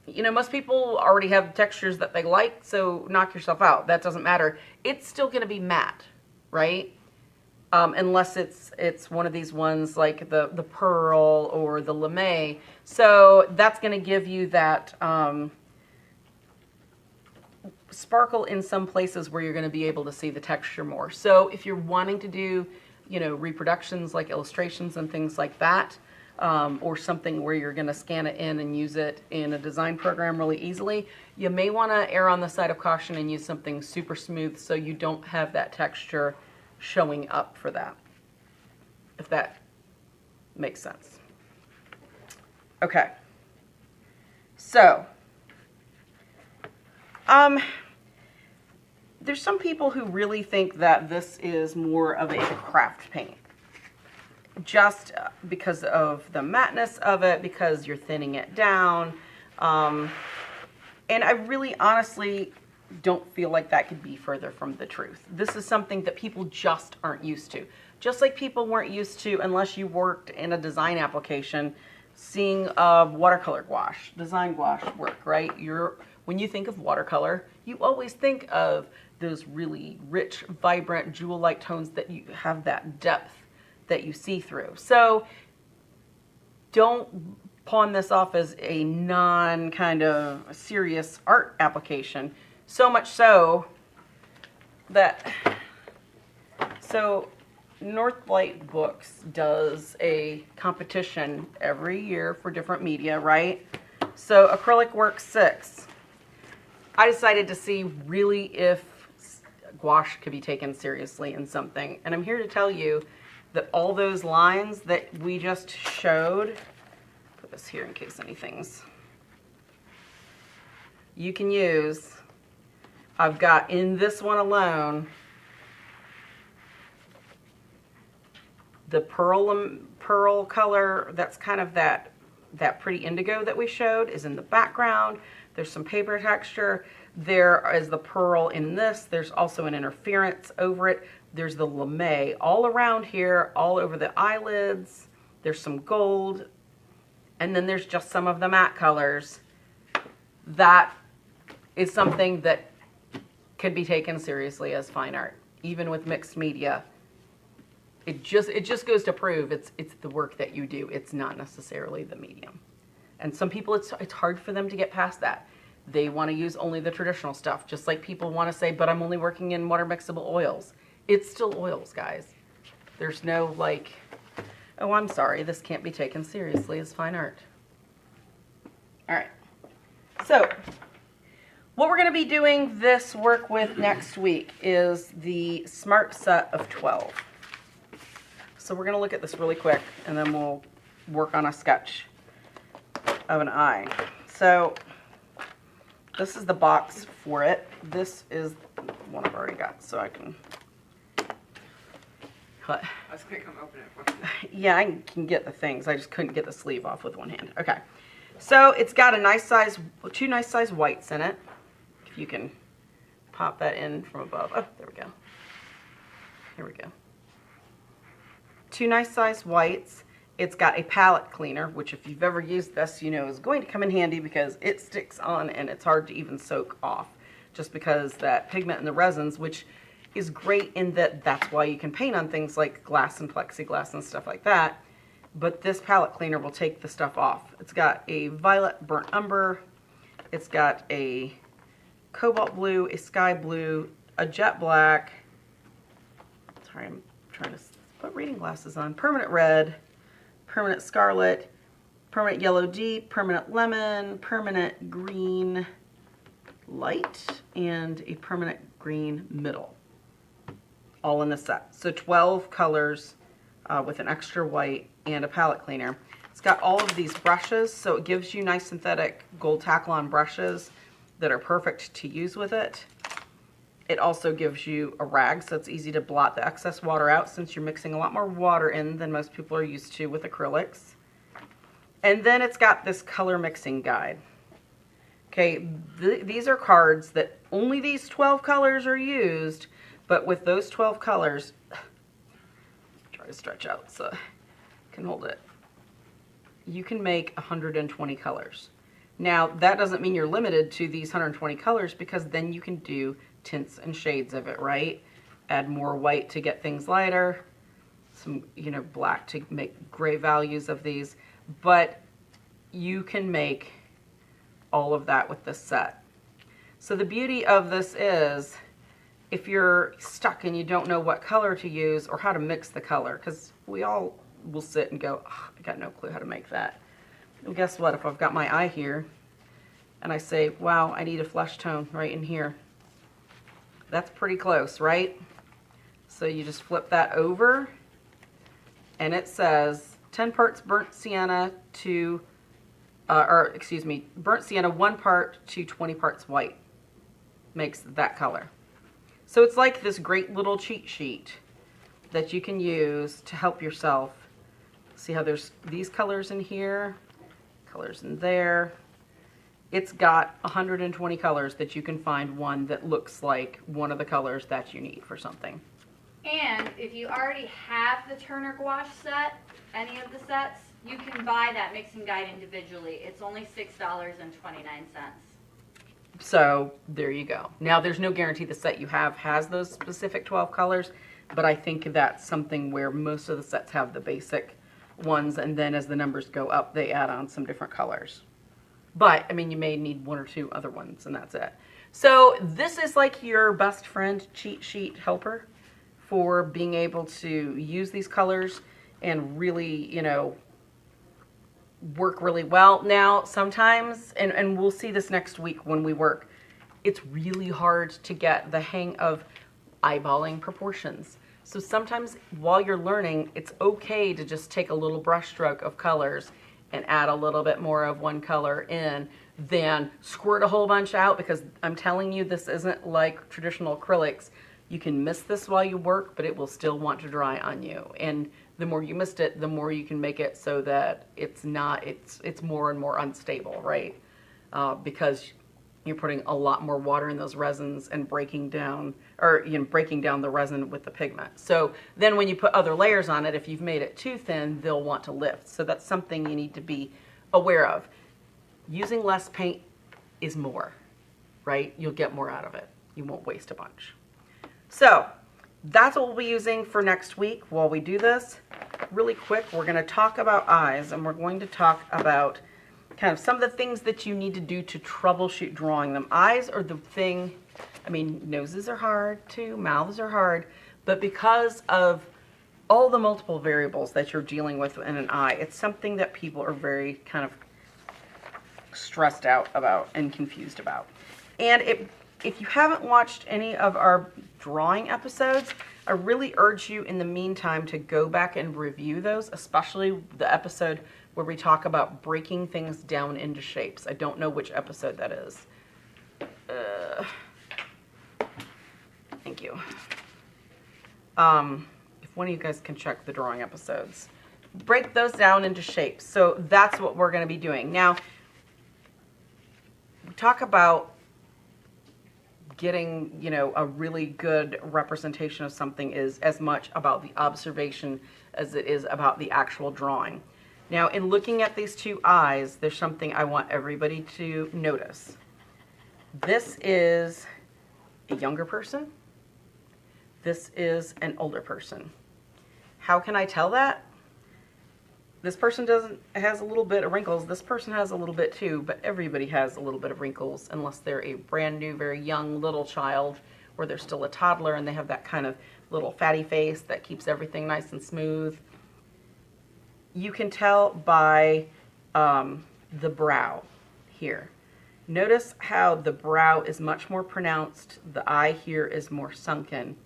you know, most people already have textures that they like, so knock yourself out. That doesn't matter. It's still going to be matte, right? unless it's one of these ones like the Pearl or the Lemay. So that's going to give you that sparkle in some places where you're going to be able to see the texture more. So if you're wanting to do, you know, reproductions like illustrations and things like that, or something where you're going to scan it in and use it in a design program really easily, you may want to err on the side of caution and use something super smooth so you don't have that texture showing up for that, if that makes sense. Okay, so there's some people who really think that this is more of a craft paint, just because of the matte-ness of it, because you're thinning it down, and I really honestly don't feel like that could be further from the truth. This is something that people just aren't used to. Just like people weren't used to, unless you worked in a design application, seeing watercolor gouache, design gouache work, right? When you think of watercolor, you always think of those really rich, vibrant, jewel-like tones that you have that depth that you see through. So don't pawn this off as a non-kind of serious art application. So much so that, Northlight Books does a competition every year for different media, right? So Acrylic Work 6. I decided to see really if gouache could be taken seriously in something. And I'm here to tell you that all those lines that we just showed, put this here in case anything's, you can use. I've got in this one alone, the pearl color, that's kind of that pretty indigo that we showed is in the background. There's some paper texture. There is the pearl in this. There's also an interference over it. There's the Lemay all around here, all over the eyelids. There's some gold. And then there's just some of the matte colors. That is something that could be taken seriously as fine art, even with mixed media. It just goes to prove it's the work that you do. It's not necessarily the medium. And some people, it's hard for them to get past that. They want to use only the traditional stuff, just like people want to say, but I'm only working in water mixable oils. It's still oils, guys. There's no like, oh, I'm sorry, this can't be taken seriously as fine art. All right. So what we're going to be doing this work with next week is the Smart Set of 12. So we're going to look at this really quick, and then we'll work on a sketch of an eye. So this is the box for it. This is one I've already got, so I can... What? I was going to come open it for you. Yeah, I can get the things. I just couldn't get the sleeve off with one hand. Okay. So it's got a nice size, two nice size whites in it. If you can pop that in from above. Oh, there we go. Here we go. Two nice size whites. It's got a palette cleaner, which if you've ever used this, you know is going to come in handy because it sticks on and it's hard to even soak off, just because that pigment in the resins, which is great in that that's why you can paint on things like glass and plexiglass and stuff like that. But this palette cleaner will take the stuff off. It's got a violet burnt umber. It's got a cobalt blue, a sky blue, a jet black. Sorry, I'm trying to put reading glasses on. Permanent red, permanent scarlet, permanent yellow deep, permanent lemon, permanent green light, and a permanent green middle. All in the set. So 12 colors with an extra white and a palette cleaner. It's got all of these brushes, so it gives you nice synthetic gold Taklon brushes that are perfect to use with it. It also gives you a rag, so it's easy to blot the excess water out since you're mixing a lot more water in than most people are used to with acrylics. And then it's got this color mixing guide. Okay, these are cards that only these 12 colors are used, but with those 12 colors, try to stretch out so I can hold it. You can make 120 colors. Now, that doesn't mean you're limited to these 120 colors, because then you can do tints and shades of it, right? Add more white to get things lighter, some, black to make gray values of these, but you can make all of that with this set. So the beauty of this is, if you're stuck and you don't know what color to use or how to mix the color, because we all will sit and go, oh, I got no clue how to make that. Well, guess what? If I've got my eye here and I say, wow, I need a flesh tone right in here, that's pretty close, right? So you just flip that over and it says 10 parts burnt sienna to, burnt sienna 1 part to 20 parts white makes that color. So it's like this great little cheat sheet that you can use to help yourself. See how there's these colors in here, colors in there. It's got 120 colors that you can find one that looks like one of the colors that you need for something. And if you already have the Turner Gouache set, any of the sets, you can buy that mixing guide individually. It's only $6.29. So there you go. Now there's no guarantee the set you have has those specific 12 colors, but I think that's something where most of the sets have the basic ones, and then as the numbers go up, they add on some different colors. But, I mean, you may need 1 or 2 other ones, and that's it. So this is like your best friend cheat sheet helper for being able to use these colors and really, work really well. Now, sometimes, and we'll see this next week when we work, it's really hard to get the hang of eyeballing proportions. So sometimes while you're learning, it's okay to just take a little brush stroke of colors and add a little bit more of one color in, than squirt a whole bunch out, because I'm telling you, this isn't like traditional acrylics. You can mist this while you work, but it will still want to dry on you. And the more you mist it, the more you can make it so that it's more and more unstable, right? Because you're putting a lot more water in those resins and breaking down the resin with the pigment. So then when you put other layers on it, if you've made it too thin, they'll want to lift. So that's something you need to be aware of. Using less paint is more, right? You'll get more out of it. You won't waste a bunch. So that's what we'll be using for next week while we do this. Really quick, we're going to talk about eyes, and we're going to talk about kind of some of the things that you need to do to troubleshoot drawing them. Eyes are the thing, I mean, noses are hard too, mouths are hard, but because of all the multiple variables that you're dealing with in an eye, it's something that people are very kind of stressed out about and confused about. And if you haven't watched any of our drawing episodes, I really urge you in the meantime to go back and review those, especially the episode where we talk about breaking things down into shapes. I don't know which episode that is. Thank you. If one of you guys can check the drawing episodes. Break those down into shapes. So that's what we're going to be doing. Now, we talk about getting, a really good representation of something is as much about the observation as it is about the actual drawing. Now, in looking at these two eyes, there's something I want everybody to notice. This is a younger person. This is an older person. How can I tell that? This person has a little bit of wrinkles. This person has a little bit too, but everybody has a little bit of wrinkles unless they're a brand new, very young little child, or they're still a toddler and they have that kind of little fatty face that keeps everything nice and smooth. You can tell by the brow here. Notice how the brow is much more pronounced. The eye here is more sunken.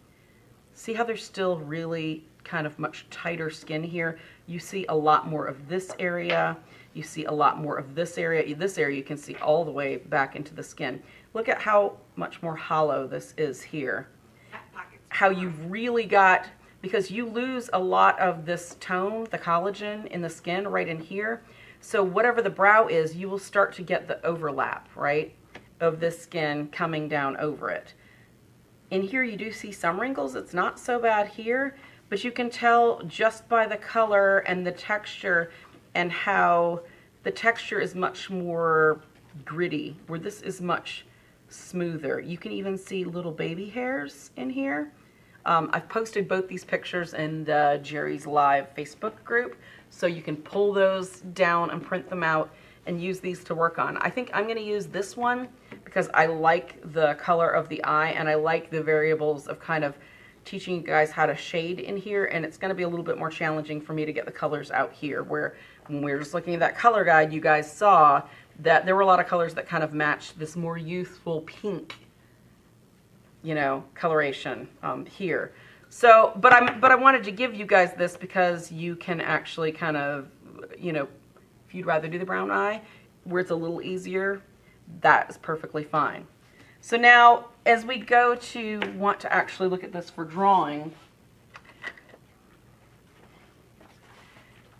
See how there's still really kind of much tighter skin here? You see a lot more of this area. You see a lot more of this area. This area you can see all the way back into the skin. Look at how much more hollow this is here. How you've really got, because you lose a lot of this tone, the collagen in the skin right in here. So whatever the brow is, you will start to get the overlap, right, of this skin coming down over it. In here you do see some wrinkles. It's not so bad here, but you can tell just by the color and the texture, and how the texture is much more gritty, where this is much smoother. You can even see little baby hairs in here. I've posted both these pictures in the Jerry's Live Facebook group, so you can pull those down and print them out and use these to work on. I think I'm going to use this one because I like the color of the eye and I like the variables of kind of teaching you guys how to shade in here, and it's going to be a little bit more challenging for me to get the colors out here, where when we were just looking at that color guide, you guys saw that there were a lot of colors that kind of matched this more youthful pink, you know, coloration here. So, but I wanted to give you guys this because you can actually kind of, you know, if you'd rather do the brown eye where it's a little easier, that is perfectly fine. So now, as we go to want to actually look at this for drawing,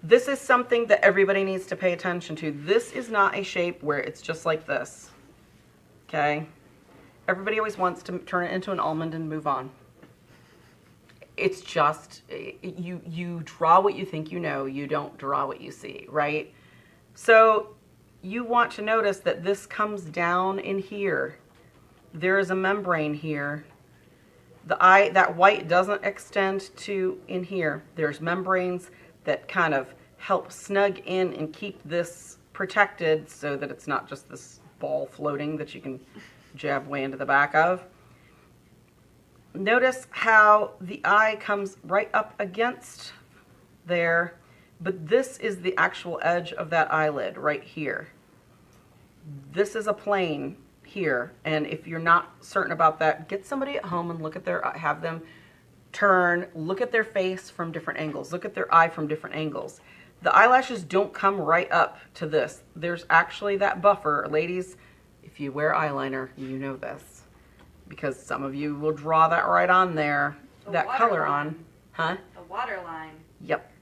this is something that everybody needs to pay attention to. This is not a shape where it's just like this, okay? Everybody always wants to turn it into an almond and move on. It's just, you draw what you think you know, you don't draw what you see, right? So you want to notice that this comes down in here. There is a membrane here. The eye, that white doesn't extend to in here. There's membranes that kind of help snug in and keep this protected so that it's not just this ball floating that you can jab way into the back of. Notice how the eye comes right up against there, but this is the actual edge of that eyelid right here. This is a plane here, and if you're not certain about that, get somebody at home and look at their, have them turn, look at their face from different angles, look at their eye from different angles. The eyelashes don't come right up to this. There's actually that buffer. Ladies, if you wear eyeliner, you know this, because some of you will draw that right on there, that color on. Huh? The waterline. Yep.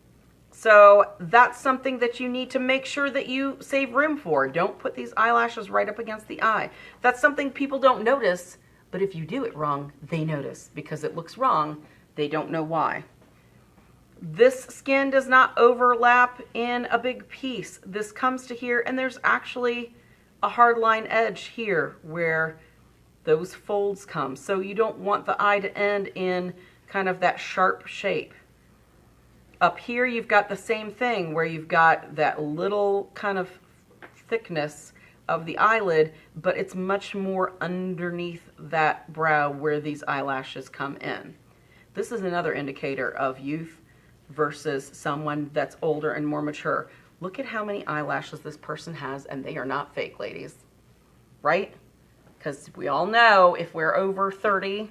So that's something that you need to make sure that you save room for. Don't put these eyelashes right up against the eye. That's something people don't notice, but if you do it wrong, they notice because it looks wrong. They don't know why. This skin does not overlap in a big piece. This comes to here, and there's actually a hard line edge here where those folds come. So you don't want the eye to end in kind of that sharp shape. Up here, you've got the same thing where you've got that little kind of thickness of the eyelid, but it's much more underneath that brow where these eyelashes come in. This is another indicator of youth versus someone that's older and more mature. Look at how many eyelashes this person has, and they are not fake, ladies, right? Because we all know if we're over 30,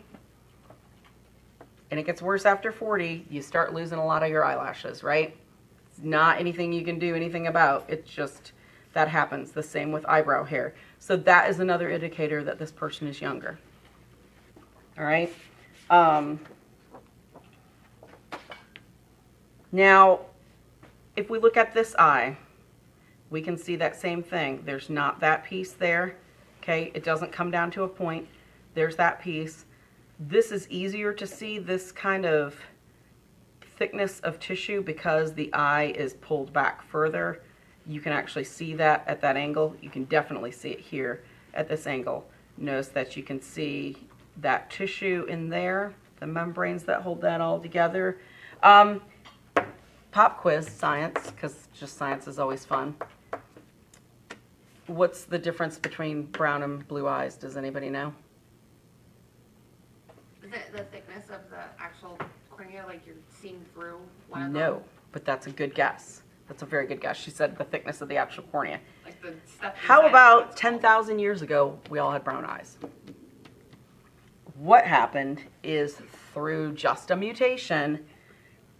and it gets worse after 40, you start losing a lot of your eyelashes, right? It's not anything you can do anything about. It's just, that happens. The same with eyebrow hair. So that is another indicator that this person is younger. All right? Now, if we look at this eye, we can see that same thing. There's not that piece there, okay? It doesn't come down to a point. There's that piece. This is easier to see, this kind of thickness of tissue, because the eye is pulled back further. You can actually see that at that angle. You can definitely see it here at this angle. Notice that you can see that tissue in there, the membranes that hold that all together. Pop quiz, science, because just science is always fun. What's the difference between brown and blue eyes? Does anybody know? Is it the thickness of the actual cornea, like you're seeing through one of them? No, but that's a good guess. That's a very good guess. She said the thickness of the actual cornea. Like the stuff. How about 10,000 years ago, we all had brown eyes? What happened is, through just a mutation,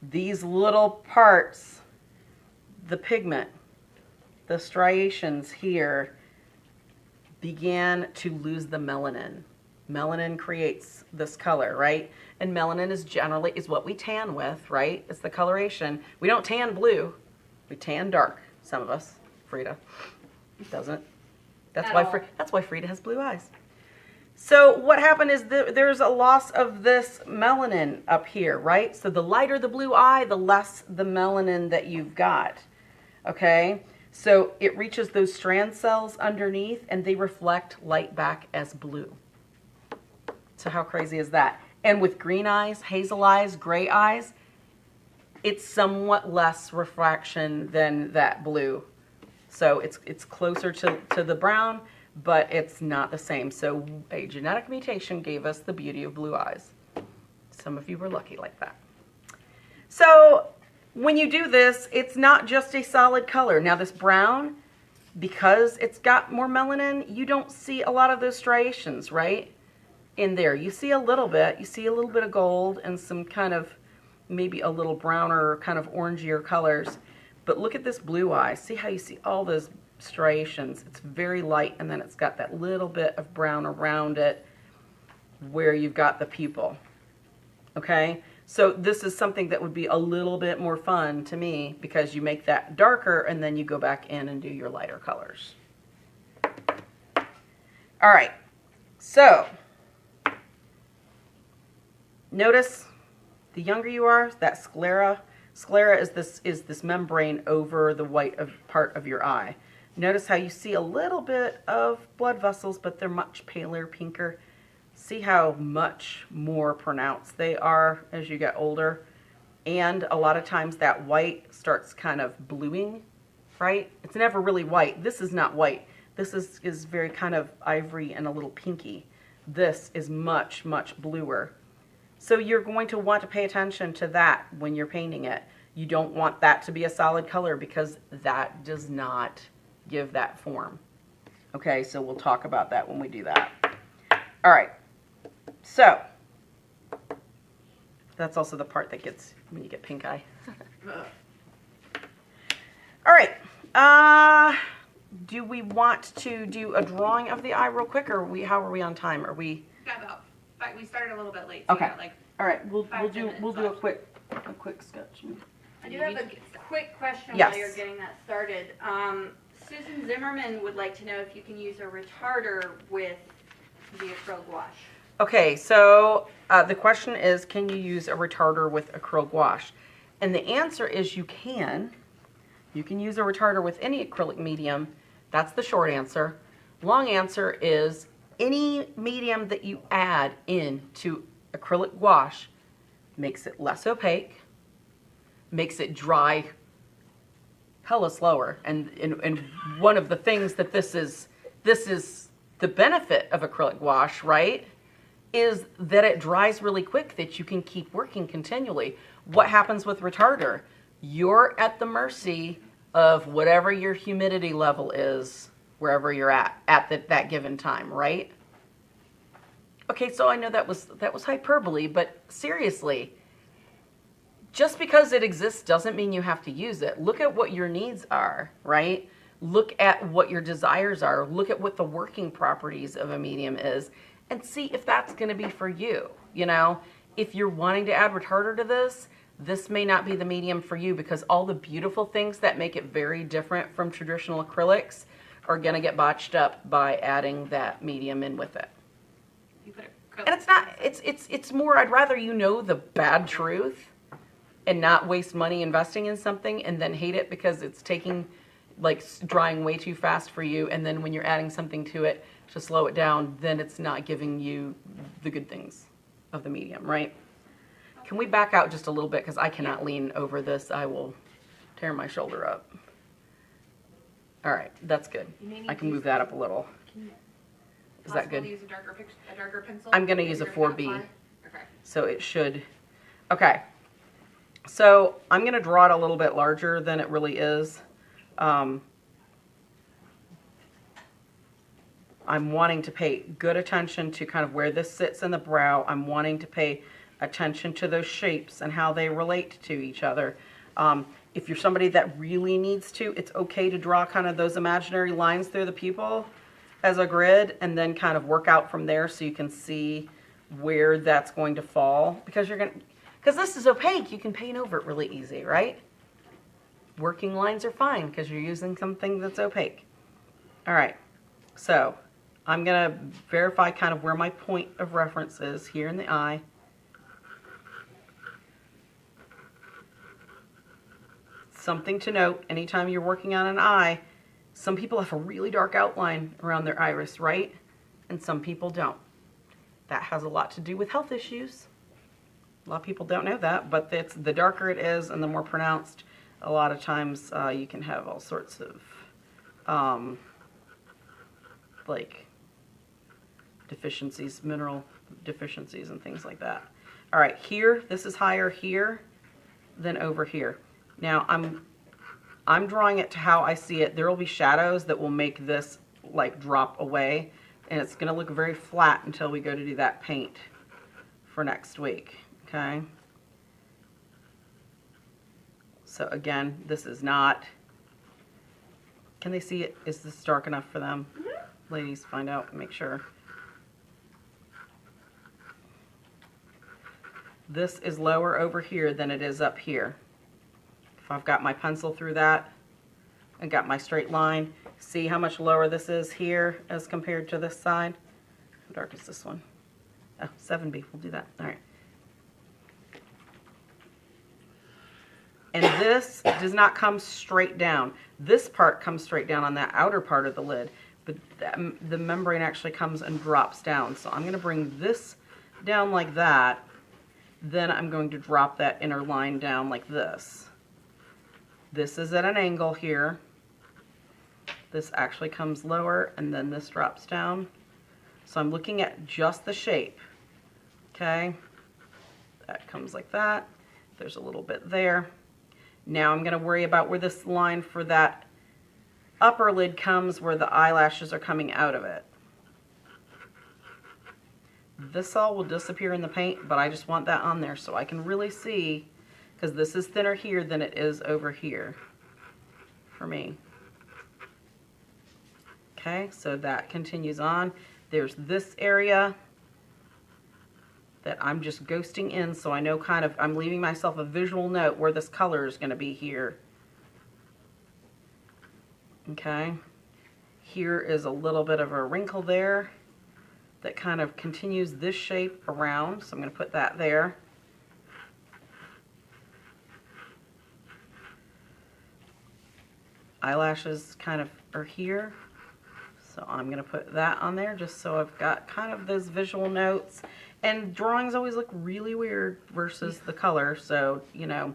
these little parts, the pigment, the striations here, began to lose the melanin. Melanin creates this color, right? And melanin is generally, is what we tan with, right? It's the coloration. We don't tan blue, we tan dark. Some of us. Frida doesn't. That's why Frida has blue eyes. So what happened is there's a loss of this melanin up here, right? So the lighter the blue eye, the less the melanin that you've got, okay? So it reaches those strand cells underneath, and they reflect light back as blue. So how crazy is that? And with green eyes, hazel eyes, gray eyes, it's somewhat less refraction than that blue. So it's closer to the brown, but it's not the same. So a genetic mutation gave us the beauty of blue eyes. Some of you were lucky like that. So when you do this, it's not just a solid color. Now this brown, because it's got more melanin, you don't see a lot of those striations, right? In there. You see a little bit. You see a little bit of gold and some kind of maybe a little browner, kind of orangier colors. But look at this blue eye. See how you see all those striations? It's very light, and then it's got that little bit of brown around it where you've got the pupil. Okay? So this is something that would be a little bit more fun to me because you make that darker and then you go back in and do your lighter colors. All right, so notice the younger you are, that sclera. Sclera is this membrane over the white part of your eye. Notice how you see a little bit of blood vessels, but they're much paler, pinker. See how much more pronounced they are as you get older. And a lot of times that white starts kind of bluing, right? It's never really white. This is not white. This is very kind of ivory and a little pinky. This is much, much bluer. So you're going to want to pay attention to that when you're painting it. You don't want that to be a solid color because that does not give that form. Okay, so we'll talk about that when we do that. All right. So, that's also the part that gets when you get pink eye. All right. Do we want to do a drawing of the eye real quick, or how are we on time? Are we? Got about 5. We started a little bit late. So Okay. got like all right. We'll 5 do minutes a left. quick sketch. I do have a quick question Yes. while you're getting that started. Susan Zimmerman would like to know if you can use a retarder with the acrylic wash. Okay, so the question is, can you use a retarder with acrylic wash? And the answer is you can. You can use a retarder with any acrylic medium. That's the short answer. Long answer is any medium that you add into acrylic wash makes it less opaque, makes it dry hella slower. And one of the things that this is the benefit of acrylic wash, right, is that it dries really quick, that you can keep working continually. What happens with retarder? You're at the mercy of whatever your humidity level is, wherever you're at that given time, right? Okay, so I know that was hyperbole, but seriously, just because it exists doesn't mean you have to use it. Look at what your needs are, right? Look at what your desires are. Look at what the working properties of a medium is and see if that's going to be for you. You know, if you're wanting to add retarder to this may not be the medium for you because all the beautiful things that make it very different from traditional acrylics are going to get botched up by adding that medium in with it. you put acrylic. And it's not, it's more, I'd rather you know the bad truth and not waste money investing in something and then hate it because it's taking, like, drying way too fast for you, and then when you're adding something to it to slow it down, then it's not giving you the good things of the medium, right? Can we back out just a little bit because I cannot lean over this. I will tear my shoulder up. All right, that's good. I can move that up a little. Is that good? To use a darker pencil? I'm going to If use a you're 4B. apply? Okay. So it should, okay. So I'm going to draw it a little bit larger than it really is. I'm wanting to pay good attention to kind of where this sits in the brow. I'm wanting to pay attention to those shapes and how they relate to each other. If you're somebody that really needs to, it's okay to draw kind of those imaginary lines through the pupil as a grid and then kind of work out from there so you can see where that's going to fall. Because this is opaque, you can paint over it really easy, right? Working lines are fine because you're using something that's opaque. All right, so I'm going to verify kind of where my point of reference is here in the eye. Something to note, anytime you're working on an eye, some people have a really dark outline around their iris, right? And some people don't. That has a lot to do with health issues. A lot of people don't know that, but it's, the darker it is and the more pronounced, a lot of times you can have all sorts of like deficiencies, mineral deficiencies and things like that. All right, here, this is higher here than over here. Now I'm drawing it to how I see it. There will be shadows that will make this like drop away, and it's going to look very flat until we go to do that paint for next week. Okay. So again, this is not, can they see it? Is this dark enough for them? Mm-hmm. Ladies, find out and make sure. This is lower over here than it is up here. If I've got my pencil through that and got my straight line, see how much lower this is here as compared to this side? How dark is this one? Oh, 7B, we'll do that. All right. And this does not come straight down. This part comes straight down on that outer part of the lid, but the membrane actually comes and drops down. So I'm going to bring this down like that. Then I'm going to drop that inner line down like this. This is at an angle here. This actually comes lower, and then this drops down. So I'm looking at just the shape. Okay, that comes like that. There's a little bit there. Now I'm going to worry about where this line for that upper lid comes, where the eyelashes are coming out of it. This all will disappear in the paint, but I just want that on there so I can really see, because this is thinner here than it is over here for me. Okay, so that continues on. There's this area that I'm just ghosting in, so I know kind of, I'm leaving myself a visual note where this color is going to be here. Okay, here is a little bit of a wrinkle there that kind of continues this shape around, so I'm going to put that there. Eyelashes kind of are here, so I'm going to put that on there just so I've got kind of those visual notes. And drawings always look really weird versus the color, so, you know,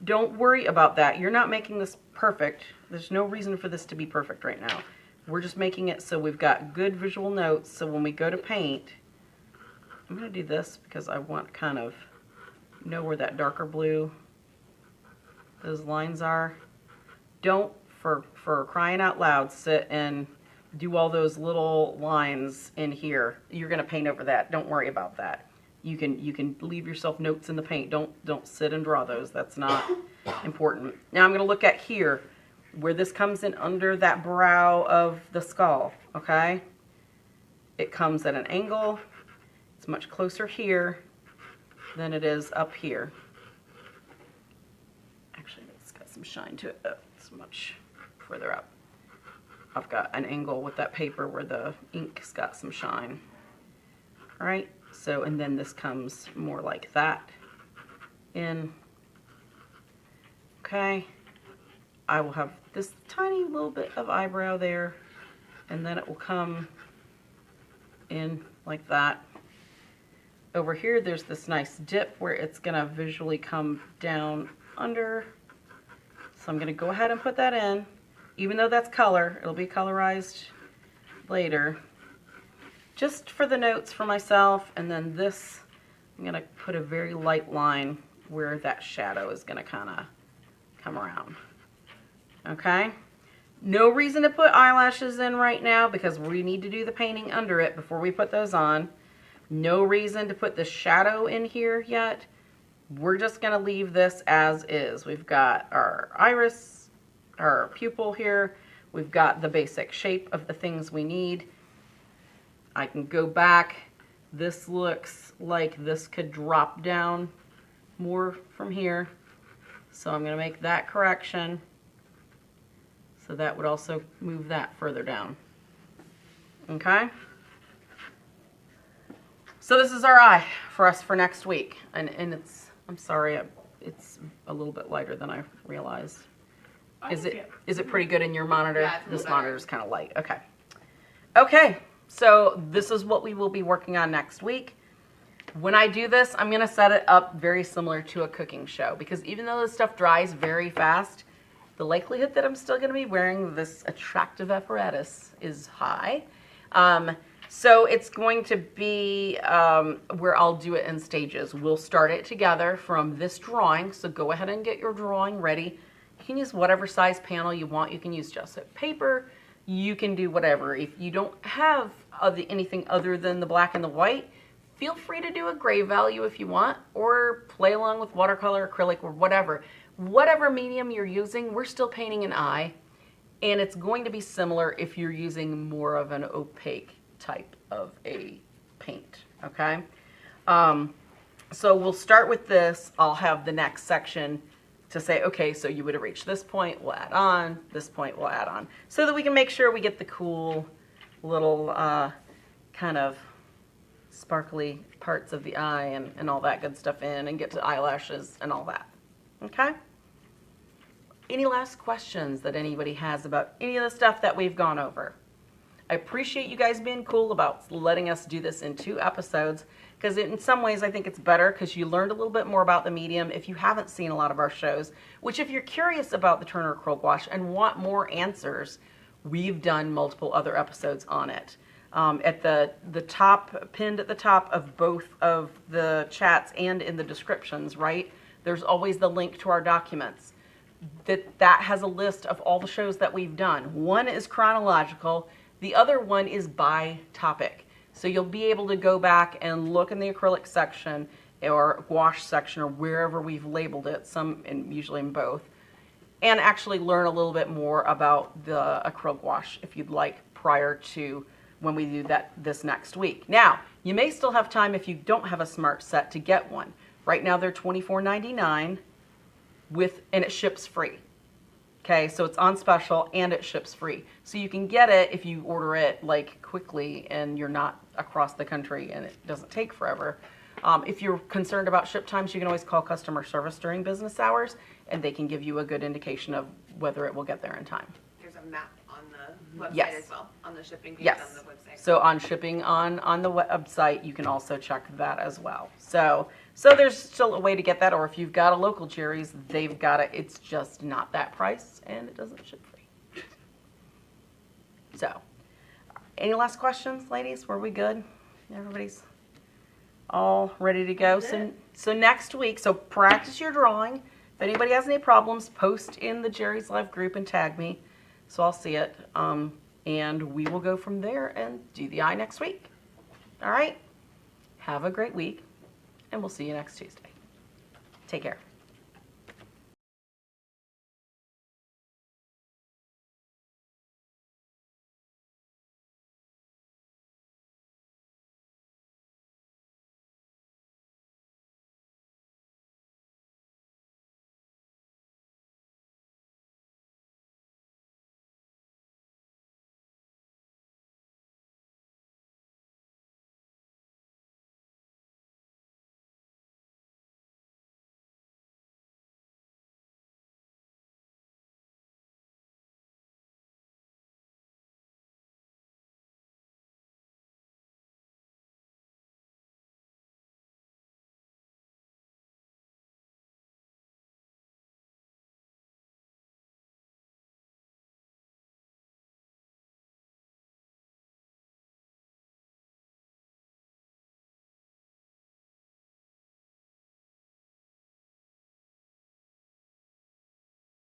don't worry about that. You're not making this perfect. There's no reason for this to be perfect right now. We're just making it so we've got good visual notes, so when we go to paint, I'm going to do this because I want kind of know where that darker blue, those lines are. Don't, for crying out loud, sit and do all those little lines in here. You're going to paint over that. Don't worry about that. You can leave yourself notes in the paint. Don't sit and draw those. That's not important. Now I'm going to look at here where this comes in under that brow of the skull, okay? It comes at an angle. It's much closer here than it is up here. Actually, it's got some shine to it. Oh, it's much further up. I've got an angle with that paper where the ink's got some shine. All right, so, and then this comes more like that in. Okay, I will have this tiny little bit of eyebrow there, and then it will come in like that. Over here, there's this nice dip where it's gonna visually come down under. So I'm gonna go ahead and put that in. Even though that's color, it'll be colorized later. Just for the notes for myself, and then this, I'm gonna put a very light line where that shadow is gonna kinda come around. Okay? No reason to put eyelashes in right now because we need to do the painting under it before we put those on. No reason to put the shadow in here yet. We're just gonna leave this as is. We've got our iris, our pupil here. We've got the basic shape of the things we need. I can go back. This looks like this could drop down more from here. So I'm going to make that correction. So that would also move that further down. Okay? So this is our eye for us for next week. And it's, I'm sorry, it's a little bit lighter than I realized. Is it pretty good in your monitor? Yeah, it's a little this better. monitor is kind of light. Okay. Okay. So this is what we will be working on next week. When I do this, I'm gonna set it up very similar to a cooking show, because even though this stuff dries very fast, the likelihood that I'm still gonna be wearing this attractive apparatus is high. So it's going to be where I'll do it in stages. We'll start it together from this drawing, so go ahead and get your drawing ready. You can use whatever size panel you want. You can use Gesso paper. You can do whatever. If you don't have anything other than the black and the white, feel free to do a gray value if you want, or play along with watercolor, acrylic, or whatever. Whatever medium you're using, we're still painting an eye, and it's going to be similar if you're using more of an opaque type of a paint, okay? So we'll start with this. I'll have the next section to say, okay, so you would have reached this point, we'll add on, this point we'll add on, so that we can make sure we get the cool little kind of sparkly parts of the eye and all that good stuff in, and get to eyelashes and all that, okay? Any last questions that anybody has about any of the stuff that we've gone over? I appreciate you guys being cool about letting us do this in 2 episodes, because in some ways I think it's better, because you learned a little bit more about the medium if you haven't seen a lot of our shows, which if you're curious about the Turner Acryl Gouache and want more answers, we've done multiple other episodes on it. At the top, pinned at the top of both of the chats and in the descriptions, right, there's always the link to our documents. That has a list of all the shows that we've done. One is chronological, the other one is by topic. So you'll be able to go back and look in the acrylic section or gouache section or wherever we've labeled it, usually in both, and actually learn a little bit more about the acrylic gouache if you'd like, prior to when we do this next week. Now, you may still have time if you don't have a smart set to get one. Right now they're $24.99 and it ships free. Okay, so it's on special and it ships free. So you can get it if you order it like quickly and you're not across the country and it doesn't take forever. If you're concerned about ship times, you can always call customer service during business hours and they can give you a good indication of whether it will get there in time. There's a map on the website Yes. as well, on the shipping page Yes. on the website. So on shipping on the website, you can also check that as well. So there's still a way to get that, or if you've got a local Jerry's, they've got it. It's just not that price, and it doesn't ship free. So, any last questions, ladies? Were we good? Everybody's all ready to go. So next week, so practice your drawing. If anybody has any problems, post in the Jerry's Live group and tag me, so I'll see it. And we will go from there and do the eye next week. All right? Have a great week, and we'll see you next Tuesday. Take care.